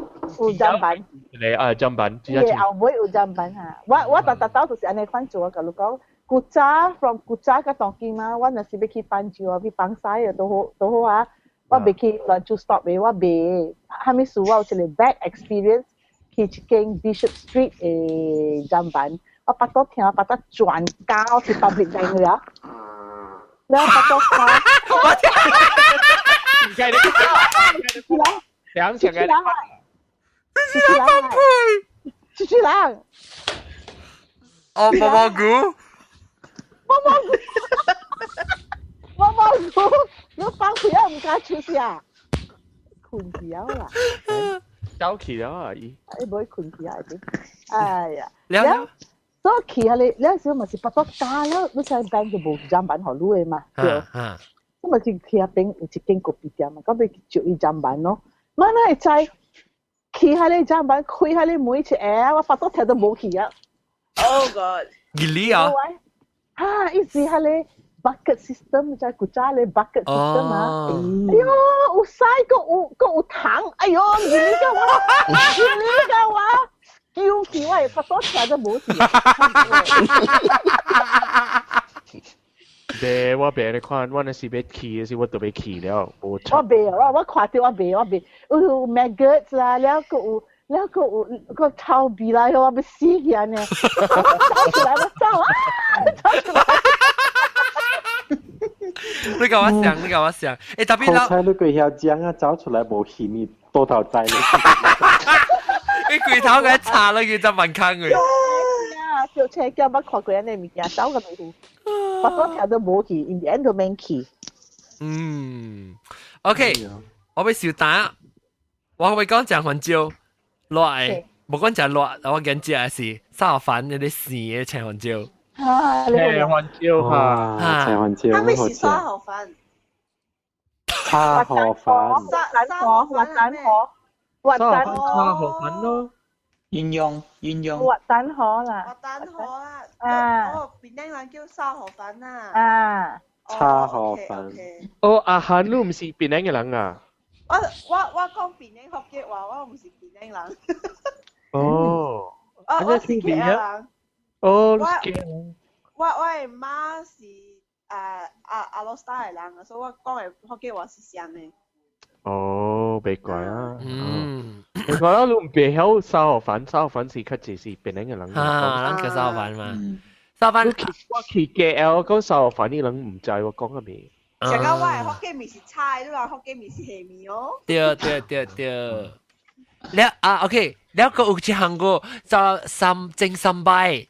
砧板。嚟啊，砧板。係後尾有砧板嚇，我特就是安尼款做嘅，你講古早 from 古早個當機嘛，我若是要去搬住啊，去幫曬啊，都好啊，我未去lunch stop 嘅，我未，係咪數我有一個 bad experience 去一間 Bishop Street 嘅砧板，我巴多聽巴多轉交去 public 嚟嘅啊，แล้ว巴多聽。唔計你兩成嘅。出去啦！出去啦！哦，毛毛菇，你放佢啊！唔敢出去啊！困咗啦，走起咗啊！伊，你唔可以困咗啊！哎呀，แล้ว所以企下你時候咪是不多加咯，你使 bank 就冇砧板學路嘅嘛，對，咁咪是企下 bank 有一間咖啡店嘛，咁咪就伊砧板咯，乜你係企喺你砧板，開喺你每次我發多條都冇去啊 ！Oh God！ gili 啊！一時喺你 bucket system 就係古早你 bucket system 啊！哎呦，有曬個有糖，哎呦，gili 嘅話，叫佢我係發多條都冇去。我別你看，我那時要去嘅時，我都要去了，無錯。我看到我有 maggots 啦，แล้วก็เท่าบี啦，我要死嘅呢，走出來，走啊！你教我想，特別啦，好彩你佢曉講啊，走出來無戲你多頭仔你。你攰頭嘅查啦，叫就問坑佢。叫車叫乜看佢呢物件，走個未去，發多條都冇去 ，in the end 都免去。OK， 我要小打，我會講鄭雲椒落嚟，冇講就落，我緊接係是沙河粉有啲豉嘅鄭雲椒。鄭雲椒嚇，鄭雲椒他們是沙河粉。沙河粉。滑蛋河咯。鴛鴦。滑蛋河啦。滑蛋河啦。邊啲人叫沙河粉啊？沙河粉。阿漢你唔是邊啲嘅人啊？我講邊啲學嘅話，我唔是邊啲人。我是嘅人。我係媽是阿羅斯達嘅人，所以我講嘅學嘅話是像嘅。別怪啊。你講啦，你唔別曉沙河粉是較似是邊啲嘅人。咱叫沙河粉嘛。沙河粉，我去 KL 講沙河粉啲人唔知我講嘅咩。成個我係學嘅面是菜，你話學嘅面是蝦米哦。對。แล้วOK，แล้วก็有一項個就正三拜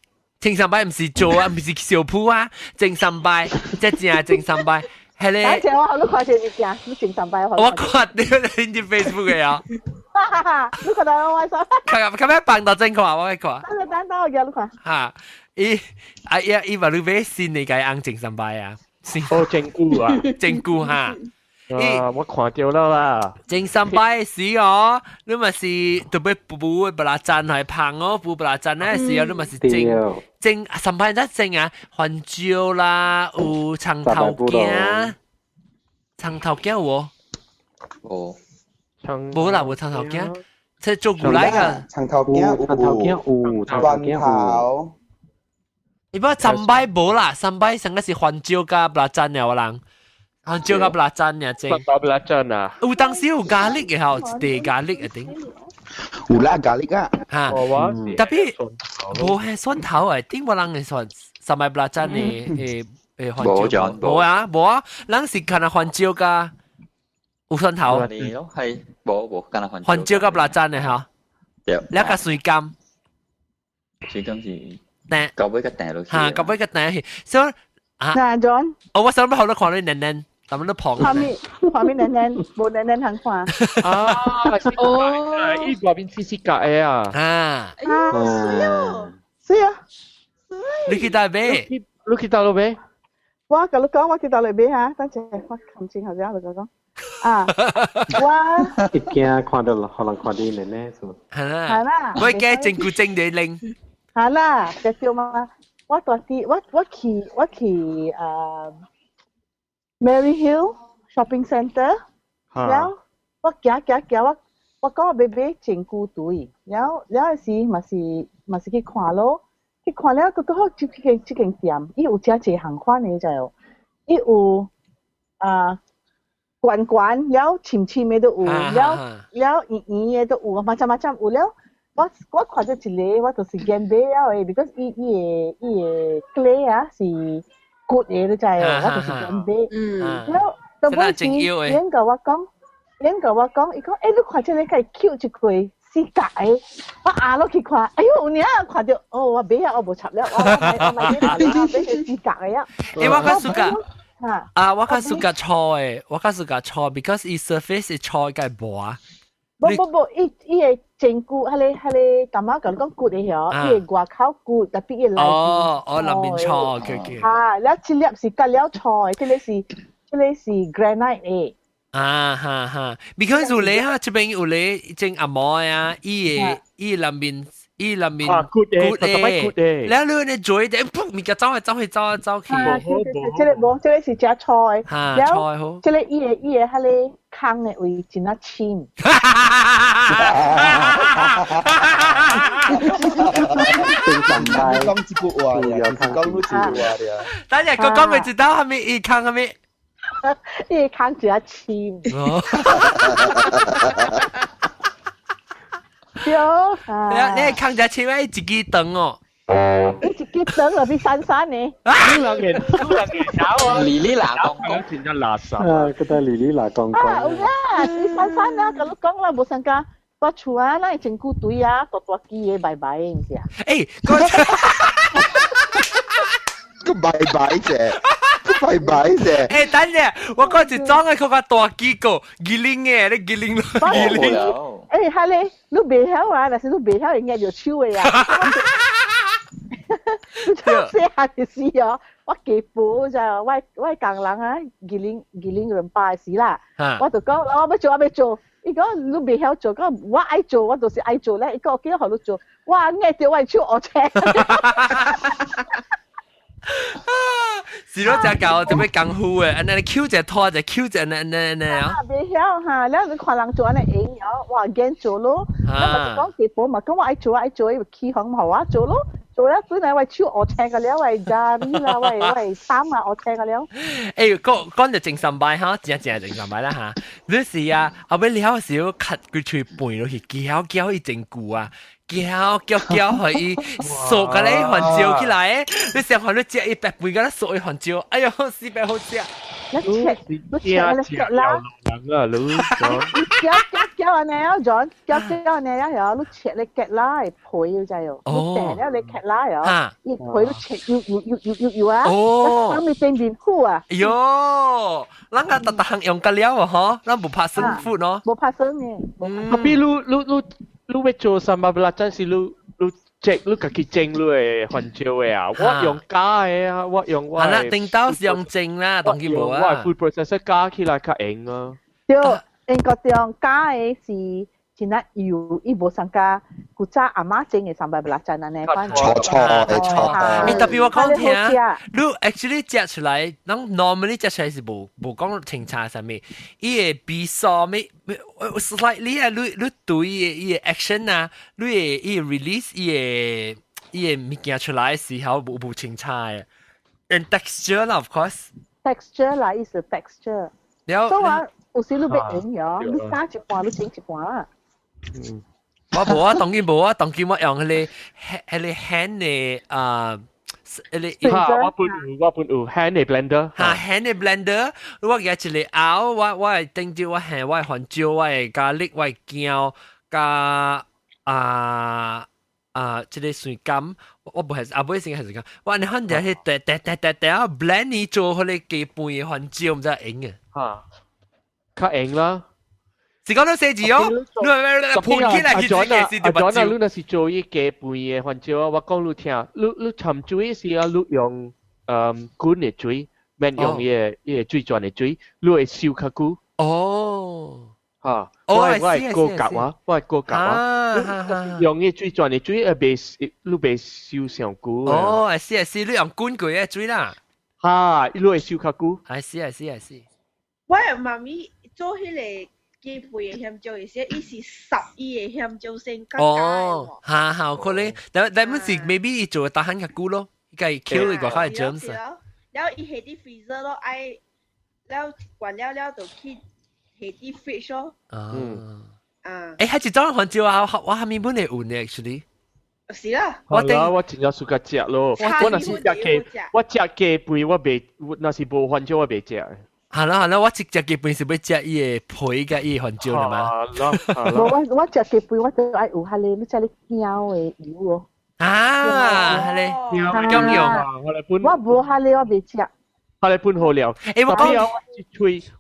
唔是做啊，唔是小鋪啊，正三拜，即係正三拜。係咧。而且我好多看見物件，你正三拜我看到你啲 Facebook 嘅啊。你看到我話？咁樣放到正看，我去看。等我叫你看。嚇！伊話你俾先你解硬正三拜啊？正固啊，正固嚇。我看到了啦。正三拜時哦，你咪是特別補布拉贊係棒哦，補布拉贊咧時候你咪是正三拜得正啊，環椒啦，有長頭鏡，長頭鏡喎。哦，冇啦，冇長頭鏡，即係做古來嘅。長頭鏡有，關頭。你不三拜冇啦，三拜成個是環椒加布拉贊了人。環椒加布拉贊呀，正。布拉贊啊！有當時有咖喱嘅吼，一地咖喱一定。有啦咖喱啊！嚇，特別冇係蒜頭誒，點冇人係蒜三拜布拉贊嘅環椒。冇啊冇啊，人是看下環椒加有蒜頭。你咯係冇跟下環椒加布拉贊嘅嚇。แล้วก็水柑。水柑是。แต่กับไว้กับแต่เรา嚇，กับไว้กับแต่所以啊，John，我想好多看你嫩嫩，咁樣都胖。畫面嫩嫩，冇嫩嫩行看。啊，哦，依個邊試試㗎呀？啊，是啊，你去到未？你去到了未？我跟你講，我去到了未嚇？等陣我琴前後邊我講。啊，我一見看到可能看啲嫩嫩數。係啦，我嘅正固正地令。係啦，就叫嘛。我當時我去Mary Hill Shopping Centre，然後我行我講我買整固隊，然後時咪是去看咯，去看了個好這間店，伊有真濟行款嘅就係，伊有罐罐，然後淺淺嘅都有，然後圓嘅都有，macam有了。我看到一個，我就是揀買了誒 ，because 伊個 clay 啊是 good 嘅，你知哦，我就是揀買。然後到尾時，人甲我講，伊講，你看這個介 cute 一塊四格誒，我壓落去看，哎呦，你啊看到，我買啊，我無插了，我買個四格嘅啊。我較suka，我較suka 錯誒，我較suka 錯 ，because 伊 surface 錯嘅薄啊。不，伊個整固，係你感覺講骨嘅嗬，伊個外口骨，特別伊內邊內面錯嘅。嚇，แล้ว一粒是隔了錯，即係是 granite 嘅。哈 ，because 有咧哈，這邊有咧正阿毛啊，伊內面骨嘅，แล้ว你咧做啲，噗，咪個走去。即係是只錯，แล้ว即係伊個係你坑嘅位真係淺。講一句話呀，講一句話呀。等陣講咪知道係咪伊坑係咪？伊坑真係淺。對，你坑只淺咩？自己等哦。你自己等落去山呢？兩年搞啊！哩哩嗱講講變咗垃圾。覺得哩哩嗱講講。有啦，你山啊，咁講啦，冇上架。我厝啊，咱整固隊啊，大機嘅拜拜，唔是啊？個拜拜啫。拜拜啫！等陣，我嗰時裝嘅佢個大機個吉林嘅，你吉林。係你未曉啊？但是你未曉應該就超嘅呀。即係嘅事哦，我幾步就我港人啊，吉林人拜事啦。我就講我要做。伊講你未曉做，講我愛做，我就是愛做咧。伊講我見到學你做，哇！嗌到我超我車。是咯，只教特別功夫嘅，你 Q 隻拖就 Q 隻啊！未曉嚇，แล้ว你看人做安尼會曉，哇！驚做咯，咁咪講幾步嘛，咁我愛做，伊起行好啊，做咯。做了本來我超我請個了，我家呢啦，我衫啊，我請個了。講就正常擺嚇，正正常擺啦嚇。你時啊，後尾了時候 cut 佢出背落去，叫伊整固啊。叫可以熟嘅咧，環照起來，你成日你食一百倍嘅咧，熟嘅環照，哎呀，四百好食。你切啦，叫安尼啊 ，John， 叫安尼啊，又你切你夾啦，係配就係，你成日你夾啦又，一配你切要啊，咁你變面糊啊。喲，咱個特行用個料啊，嗬，咱唔怕生苦咯，冇怕生嘅。tapi lu 要做三百布拉真是你即你家己整你嘅番椒嘅啊，我用假嘅啊，我用我。係啦，定刀是用整啦，當然冇啊。我 food processor 加起來較硬啊。對，英國中假嘅是。現在油伊無上加，古早阿媽整嘅三百不拉真安尼，錯。特別我講聽，你 actually 食出來，咱 normally 食出來是無講清茶啥物，伊個味素咩 slightly 啊，你對伊個 action 啊，你個伊個 release 伊個物件出來時候無清茶嘅 ，and texture 啦 of course。texture 啦，意思 texture。所以話有時你要用咗，你加一半，你整一半啦。我無啊，當然無啊，當然我用迄個 hand 嘅我本有 hand 嘅 blender， 嚇 hand 嘅 blender，我夾一個熬，我係頂住我hand，我係番椒，我係咖喱，我係薑，加即個水柑，我唔係唔會先係水柑，我你看就係blend 你做嗰啲雞飯嘅番椒，唔知係硬嘅嚇，較硬啦。是講到寫字哦，你判起來佢自己是點辦？你那是做一雞飯嘅番椒，我講你聽，你沉水時啊，你用滾嘅水，免用伊個水轉嘅水，你會燒較久。哦，嚇，我係高級啊，我係高級啊，用伊水轉嘅水，你袂燒上久。哦，係，你用滾過嘅水啦。嚇，你會燒較久。係。我媽咪做迄個。雞配嘅香蕉，而且伊是12嘅香蕉先加哦，嚇，可能，但係是 maybe 伊做大漢較久咯，伊個 kill 伊個較 germs。然後伊下啲 freezer 咯，愛，了關了就去下啲 fridge 咯。係一種番椒啊，我下面本嚟換嘅 actually。是啦。我真係暑假食咯，我那是食雞飯，我袂，那是無番椒我袂食。係啦，我食雞飯是要食伊個皮甲伊個番椒嘛。我食雞飯我就愛有下咧，你食你姜嘅油哦。係咧，姜油。我無下咧，我袂食。下咧半好料。我講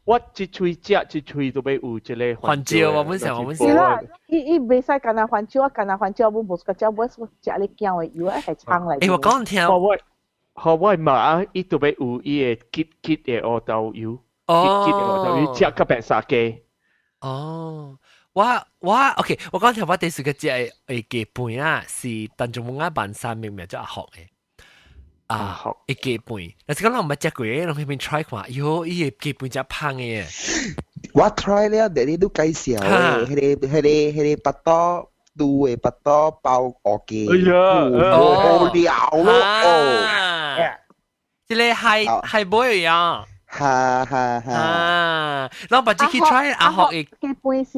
我一喙食一喙都要有一個番椒，我本身。是啦，伊袂使干那番椒，干那番椒我無個椒，我食你姜嘅油係撐嚟。我講聽。好，我媽伊都要有伊個結嘅烏豆油，結嘅烏豆油，食個白沙雞。哦，我 OK， 我講聽我第時個食嘅雞飯啦，是當中冇啱扮三明明叫阿學嘅。學雞飯，但係講我唔係食過嘅，我喺邊 try 過，喲，伊個雞飯真香嘅。我 try 了，但係你都介紹嘅，迄個巴多。杜嘅巴多包鵝雞，好料咯！即係係冇樣，咱把自己 try 阿學嘅。基本是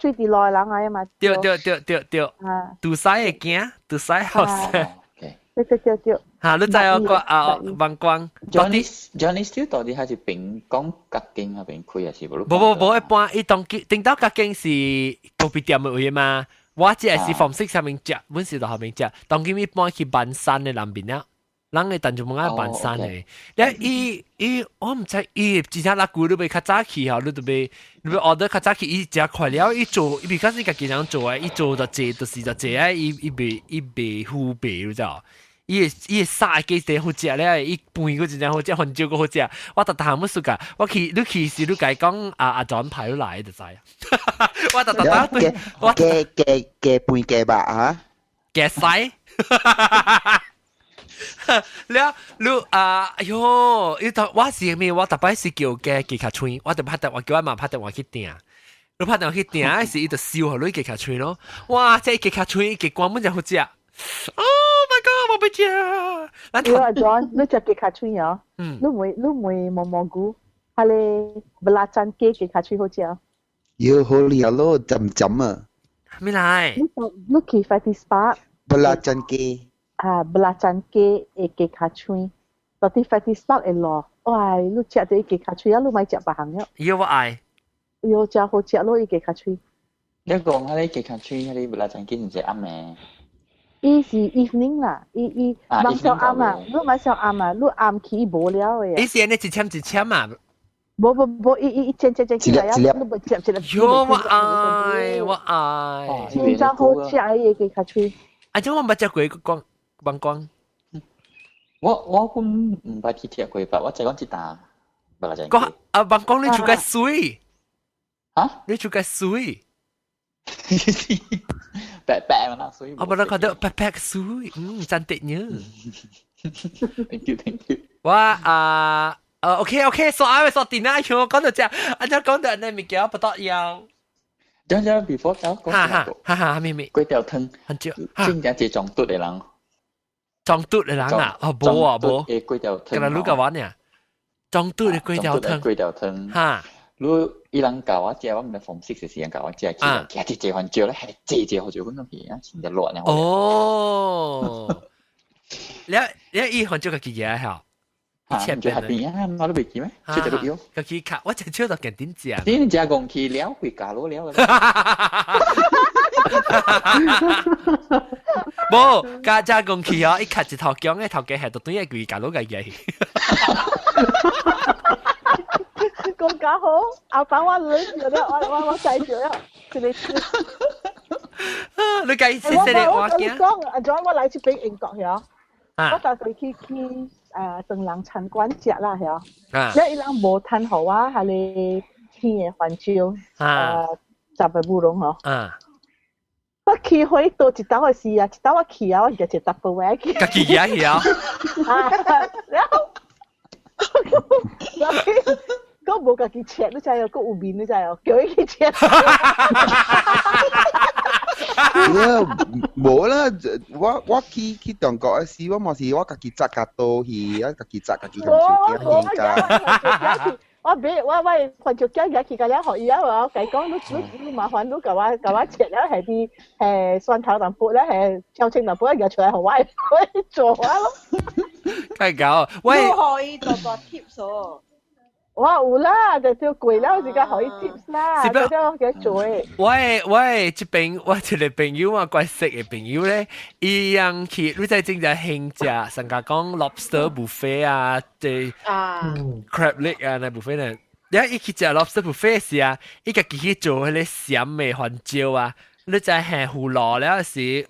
最地內人嚟嘛。對，杜西嘅驚，杜西好食。對。嚇，你知我個望光。Johnny Steele 到底係是邊講格經啊，邊開啊，是冇？冇，一般伊當頂到格經是咖啡店嘅位嘛。我只係是方式上面食，本時就後面食。當今一般去бан山嘅南邊啦，人嘅當就冇啱бан山嘅。你我唔知伊之前拉古你被較早起吼，你要 order 較早起，伊食快了，伊做，伊because 伊家己人做啊，伊做就濟，就是就濟啊，伊袂糊白，你知道？伊殺雞真好食咧，伊飯嗰真正好食，番椒嗰好食。我特特冇熟噶，你其實你解講阿轉排都來就知。我特對，我雞飯雞吧啊，雞絲。了，哎呦，我是咩？我特別是叫雞腳串，我叫我媽拍電話去訂。你拍電話去訂，是伊就燒下你雞腳串咯。哇！即係雞腳串，雞肝本就好食。Oh my god！我不食。你話 John， 你食雞腳串呀？你唔蘑菇，係你不辣醬雞腳串好食啊？要好料咯，浸啊！咩嚟？你去 Fatty Spark。不辣醬雞。不辣醬雞嘅雞腳串，到啲 Fatty Spark 嘅咯。哇！你食啲雞腳串，你咪食白行嘅。要我愛。要食好食咯，啲雞腳串。你講嗰啲雞腳串，嗰啲不辣醬雞唔食啱咩？伊是 evening 啦，伊晚上暗啊，你晚上暗啊，你暗起無聊嘅。伊是安尼一簽啊？無，伊簽起來啊，你唔接起來。喲，我愛。真正好食嘅雞腳串。啊，即我捌食過光膀胱。我本唔捌去食過吧，我就講一啖，不啦就。個啊膀胱你做個水，啊？你做個水。白白嘛，所以。我冇覺得白白水，真的呢。Thank you。我OK，所以所點啊？我講到只，我就講到你咪叫不得要。將 before 講。哈，咪。粿條湯，很少。真正係撞肚嘅人。撞肚嘅人啊？哦，冇啊，冇。誒粿條湯。咁啊，你講話呢？撞肚嘅粿條湯。粿條湯。哈。你伊人教我食，我唔係逢6時間教我食，其實一番椒咧係謝好少咁樣嘅，真係落呢。哦。你伊番椒個幾嘢嚇？前邊係邊啊？我都未記咩？出咗啲。個幾卡，我就超到勁點食。點食講起了會假咯了。冇，加講起哦，一卡一頭姜嘅頭嘅係到對一句假佬嘅嘢。講假好，阿爸我女住咧，我細住咧，佢哋。你計細細哋話嘅。我講，阿 John 我嚟自北英國嘅，我帶佢去墾人參觀食啦，係咧伊人無攤好啊，係你天嘅番椒，雜嘅烏龍嗬。我去可以到一刀嘅事啊，一刀我去啊，我就直搭個位去。個去啊去啊。然後，我冇家己切，你知有個有面，你知有，叫伊去切。冇啦，我去中國嘅時，我冇事，我家己摘架刀去，我家己摘家己番椒去㗎。我番椒姜嘅去個了學伊啊！我講你麻煩你甲我切了係啲蒜頭淡薄咧，係椒青淡薄一日出來學我可以做啊咯。太搞，喂！都可以做個 tips 喎。我有啦，就貴啦，而家可以 tips 啦，就叫佢做。喂，這邊我一個朋友啊，怪識嘅朋友咧，伊樣去，你在正在興食，上家講 lobster buffet 啊，即 crab leg 啊，那 buffet 咧，你一去食 lobster buffet 時啊，伊家己去做迄個閃嘅番椒啊，你在係胡蘿了時，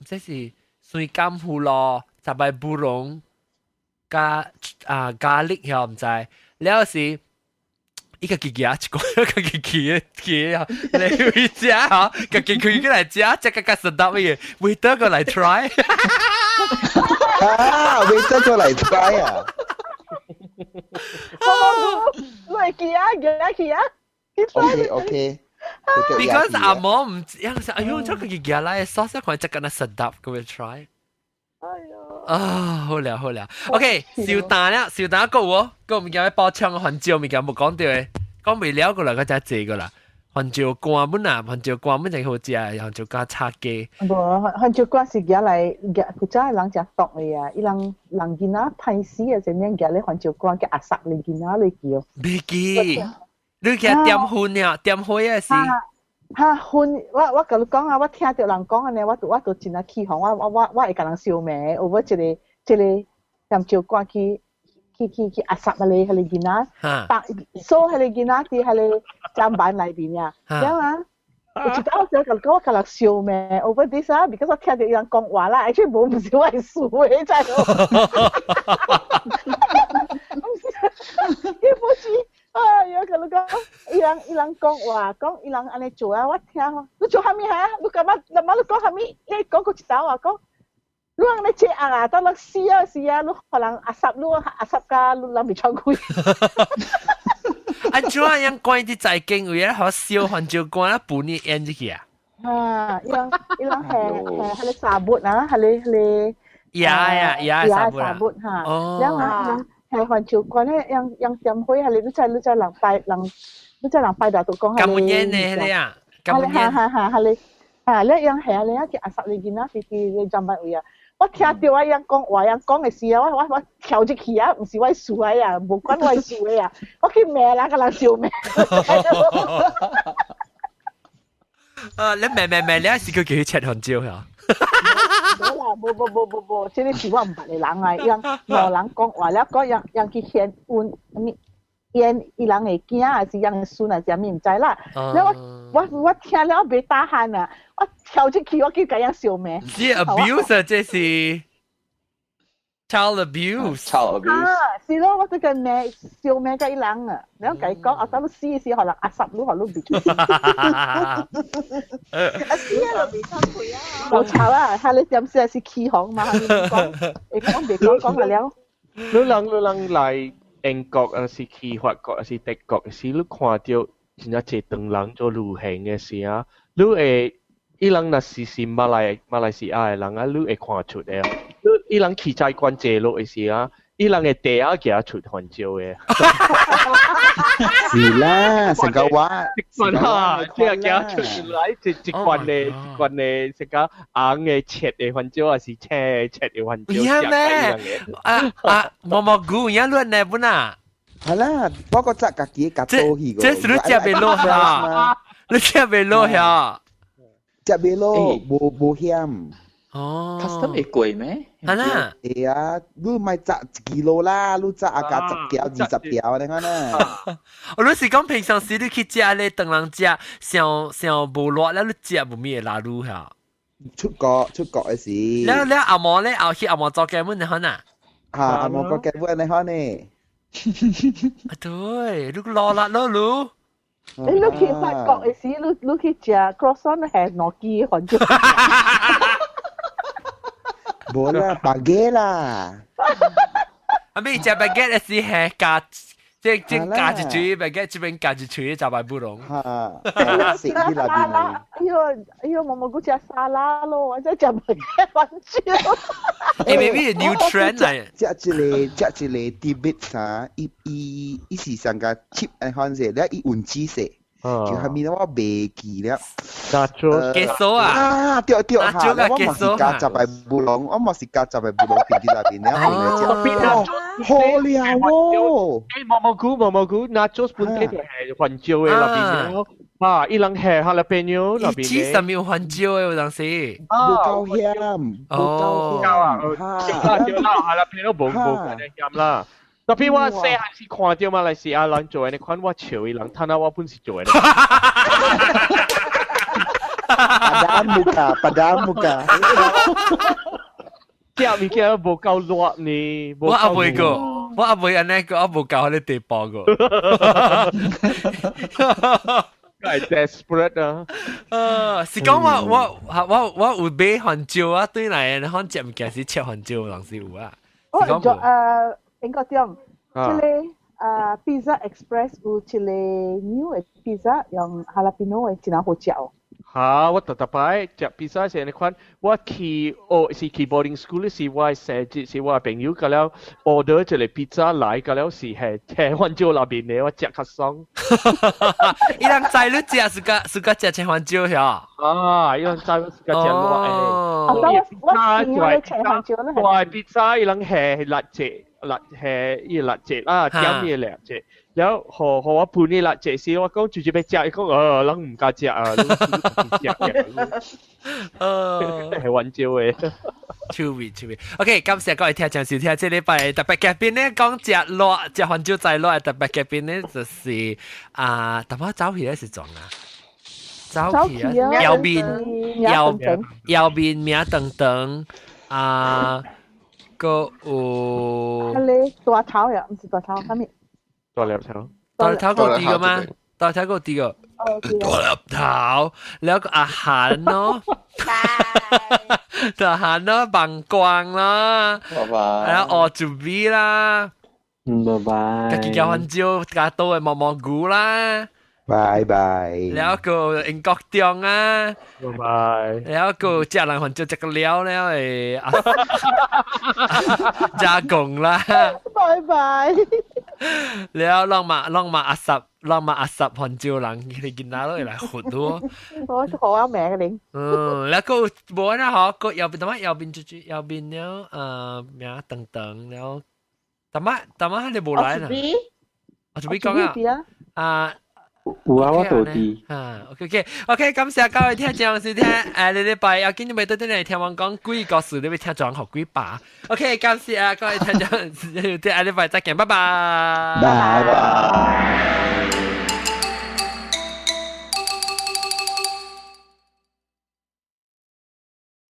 即是水甘胡蘿，雜擺布隆加咖喱又唔知。了是一個幾啊，一個幾啊，你會食啊？個幾佢過來食，食個個實得乜嘢？會得過來 try 啊，會得過來 try 啊！會記啊 ，OK。Because 阿毛唔樣食，哎呦，這個幾來sauce看只個那實得，咁樣 try。好了，OK， 小蛋個喎，個物件包槍番椒物件冇講到嘅，講未了個啦，嗰只借個啦，番椒乾本啊，番椒乾本就好食，番椒加叉雞。無，番椒乾是夾嚟佢真係人食毒嘅啊！伊人見啊歹死啊，就免夾咧番椒乾嘅阿殺你見啊你叫。未記，你夾點粉啊？點火啊是？薰，我甲你講啊，我聽到人講安尼，我都真係起哄，我會甲人笑咩？有一個番椒乾去壓殺迄個囡仔，所迄個囡仔佇迄個砧板內邊啊，咁啊，有一道我甲人笑咩？Over this 啊 ，because 我聽到人講話啦，actually 無唔是我係數嘅，真係。對不起。有甲你講，伊人講話，講伊人安尼做啊，我聽，你做蝦米嚇？你幹嘛？你講蝦米？你講個一道啊，講，你安尼切啊，等你死啊，你可能阿濕甲你未穿開。安怎樣關啲在經位咧？好燒番椒乾啊，半年煙入去啊？伊人係個沙木啊，係個呀沙木嚇，然後。係番椒乾咧，樣點開係你在人拜大都講係你。咁煙咧係啊，係你咧樣係你一隻阿十你見啦，你站乜位啊？我聽到啊樣講嘅事啊，我跳入去啊，唔是我數啊，冇關我數嘅啊，我去咩啦？個人笑咩？你咩，你係試過叫佢切番椒啊？冇，即係是我唔捌嘅人啊，人講話了，講人去獻碗，伊人會驚還是人孫還是咩唔知啦。我聽了未打鼾啊！我跳出去我叫咁樣笑咩？是 abuse 啊，這是 child abuse。是咯，我最近咩笑咩嘅伊人啊！你講講，我等試試可能10路可能別。試啊，未參配啊！冇錯啦，係你點試係起行嘛？你講了。你人嚟英國啊，是去法國啊，是德國是你看到真係一長人做旅行嘅時啊，你會伊人若是馬來西亞嘅人啊，你會看出嘅。伊人去在關節路嘅時啊，伊人嘅地啊行出環照嘅。是啦，成個話。食飯啊，即係行出嚟，一罐嘅食個硬嘅切嘅環照，還是切嘅環照？係咩？毛毛菇一亂嚟本啊！係啦，不過隻自己夾多去個。這是你食袂落呀？你食袂落呀？食袂落，無險。哦 ，custom 會貴咩？係啦，係啊，你咪摘1 kilo 啦，你摘啊加10條、20條，你看啦。我你是講平常時你去食咧，當人食上無落咧，你食無咩拉路嚇？出國嘅事。你阿毛咧，阿毛做嘅乜你看呐？阿毛做嘅乜你看呢？對，你落啦落路。你去法國嘅時，你去食 croissant 係攞機環照。冇啦，baguette啦。阿咪食 baguette 時係加，即加一嘴 baguette，這邊加一嘴就係不同。食啲啦邊嚟。哎呦，毛毛菇食沙拉咯，或者食 baguette 環照。maybe new trend 嚟。食一個 tidbits 啊，伊是上個 chip 嚟看先，咧伊換知識。就下面我未記了。queso 啊！對嚇，我冇是加雜嘅布朗，我冇是加雜嘅布朗變啲那邊咧，好料喎！毛毛菇，nachos 本身係環照嘅那邊啊，伊人係哈拉貝紐那邊嘅。cheese 上面有環照嘅有當時。冇夠香，冇夠香。對啦，哈拉貝紐冇咁香啦。特別我細漢時看到馬來西亞人做嘅，你看我笑伊人，睇下我本事做嘅。padaan muka. 食物件無夠熱呢。我阿妹個，我阿妹安尼個，我無夠你地磅個。係 desperate 啊！是講我有買番椒啊，對嚟，你看食物件是切番椒，當時有啊。我做英國點？即係Pizza Express 有一個 new 嘅 pizza 用 jalapeno 嘅，真係好食哦。嚇！我特擺食 pizza 時，你看我去是去 boarding school 時，我是我朋友個了 order 一個 pizza 來個了是係番椒那邊嘅，我食較爽。伊人知你食是個食切番椒呀？啊！伊人知我是個食辣嘅。我 pizza 伊人係辣椒。辣係依辣椒啦，點嘢辣椒，然後和我拌啲辣椒時，我講住俾食，伊講人唔敢食啊，你食嘅，係玩笑嘅。趣味。OK，感謝各位聽眾收聽，這禮拜特別嘉賓咧講食番椒再辣，特別嘉賓咧就是特別早起咧是種啊，早起啊，右邊名等個有大頭呀，唔是大頭，下面大粒頭，大粒頭個啲個嗎？大粒頭個啲個，大粒頭，แล้วก็อาหารเนาะอาหารเนาะบางกวางเนาะแล้วออจูบีล่ะบ๊ายบาย กะกิกะฮันจิวกะโตะมอมอกูล่ะ拜拜。แล้วก็英國中啊，拜拜。แล้วก็食人番椒食個了แล้ว加工啦。拜拜。แล้วลองมาอาสับ番椒人你กินน้าเลย嚟ขุดดู我好啱名嘅你แล้วก็บอกนะฮะก็右邊ทำไม右邊จุด右邊แล้ว咩等แล้วทำไม你冇嚟นะ我準備講啊有啊，我都知。OK，感謝各位聽眾收聽，你禮拜有見到未？到底嚟聽我講幾個事，你會聽咗學幾把 ？OK，感謝各位聽眾，下禮拜再見，拜拜。拜拜。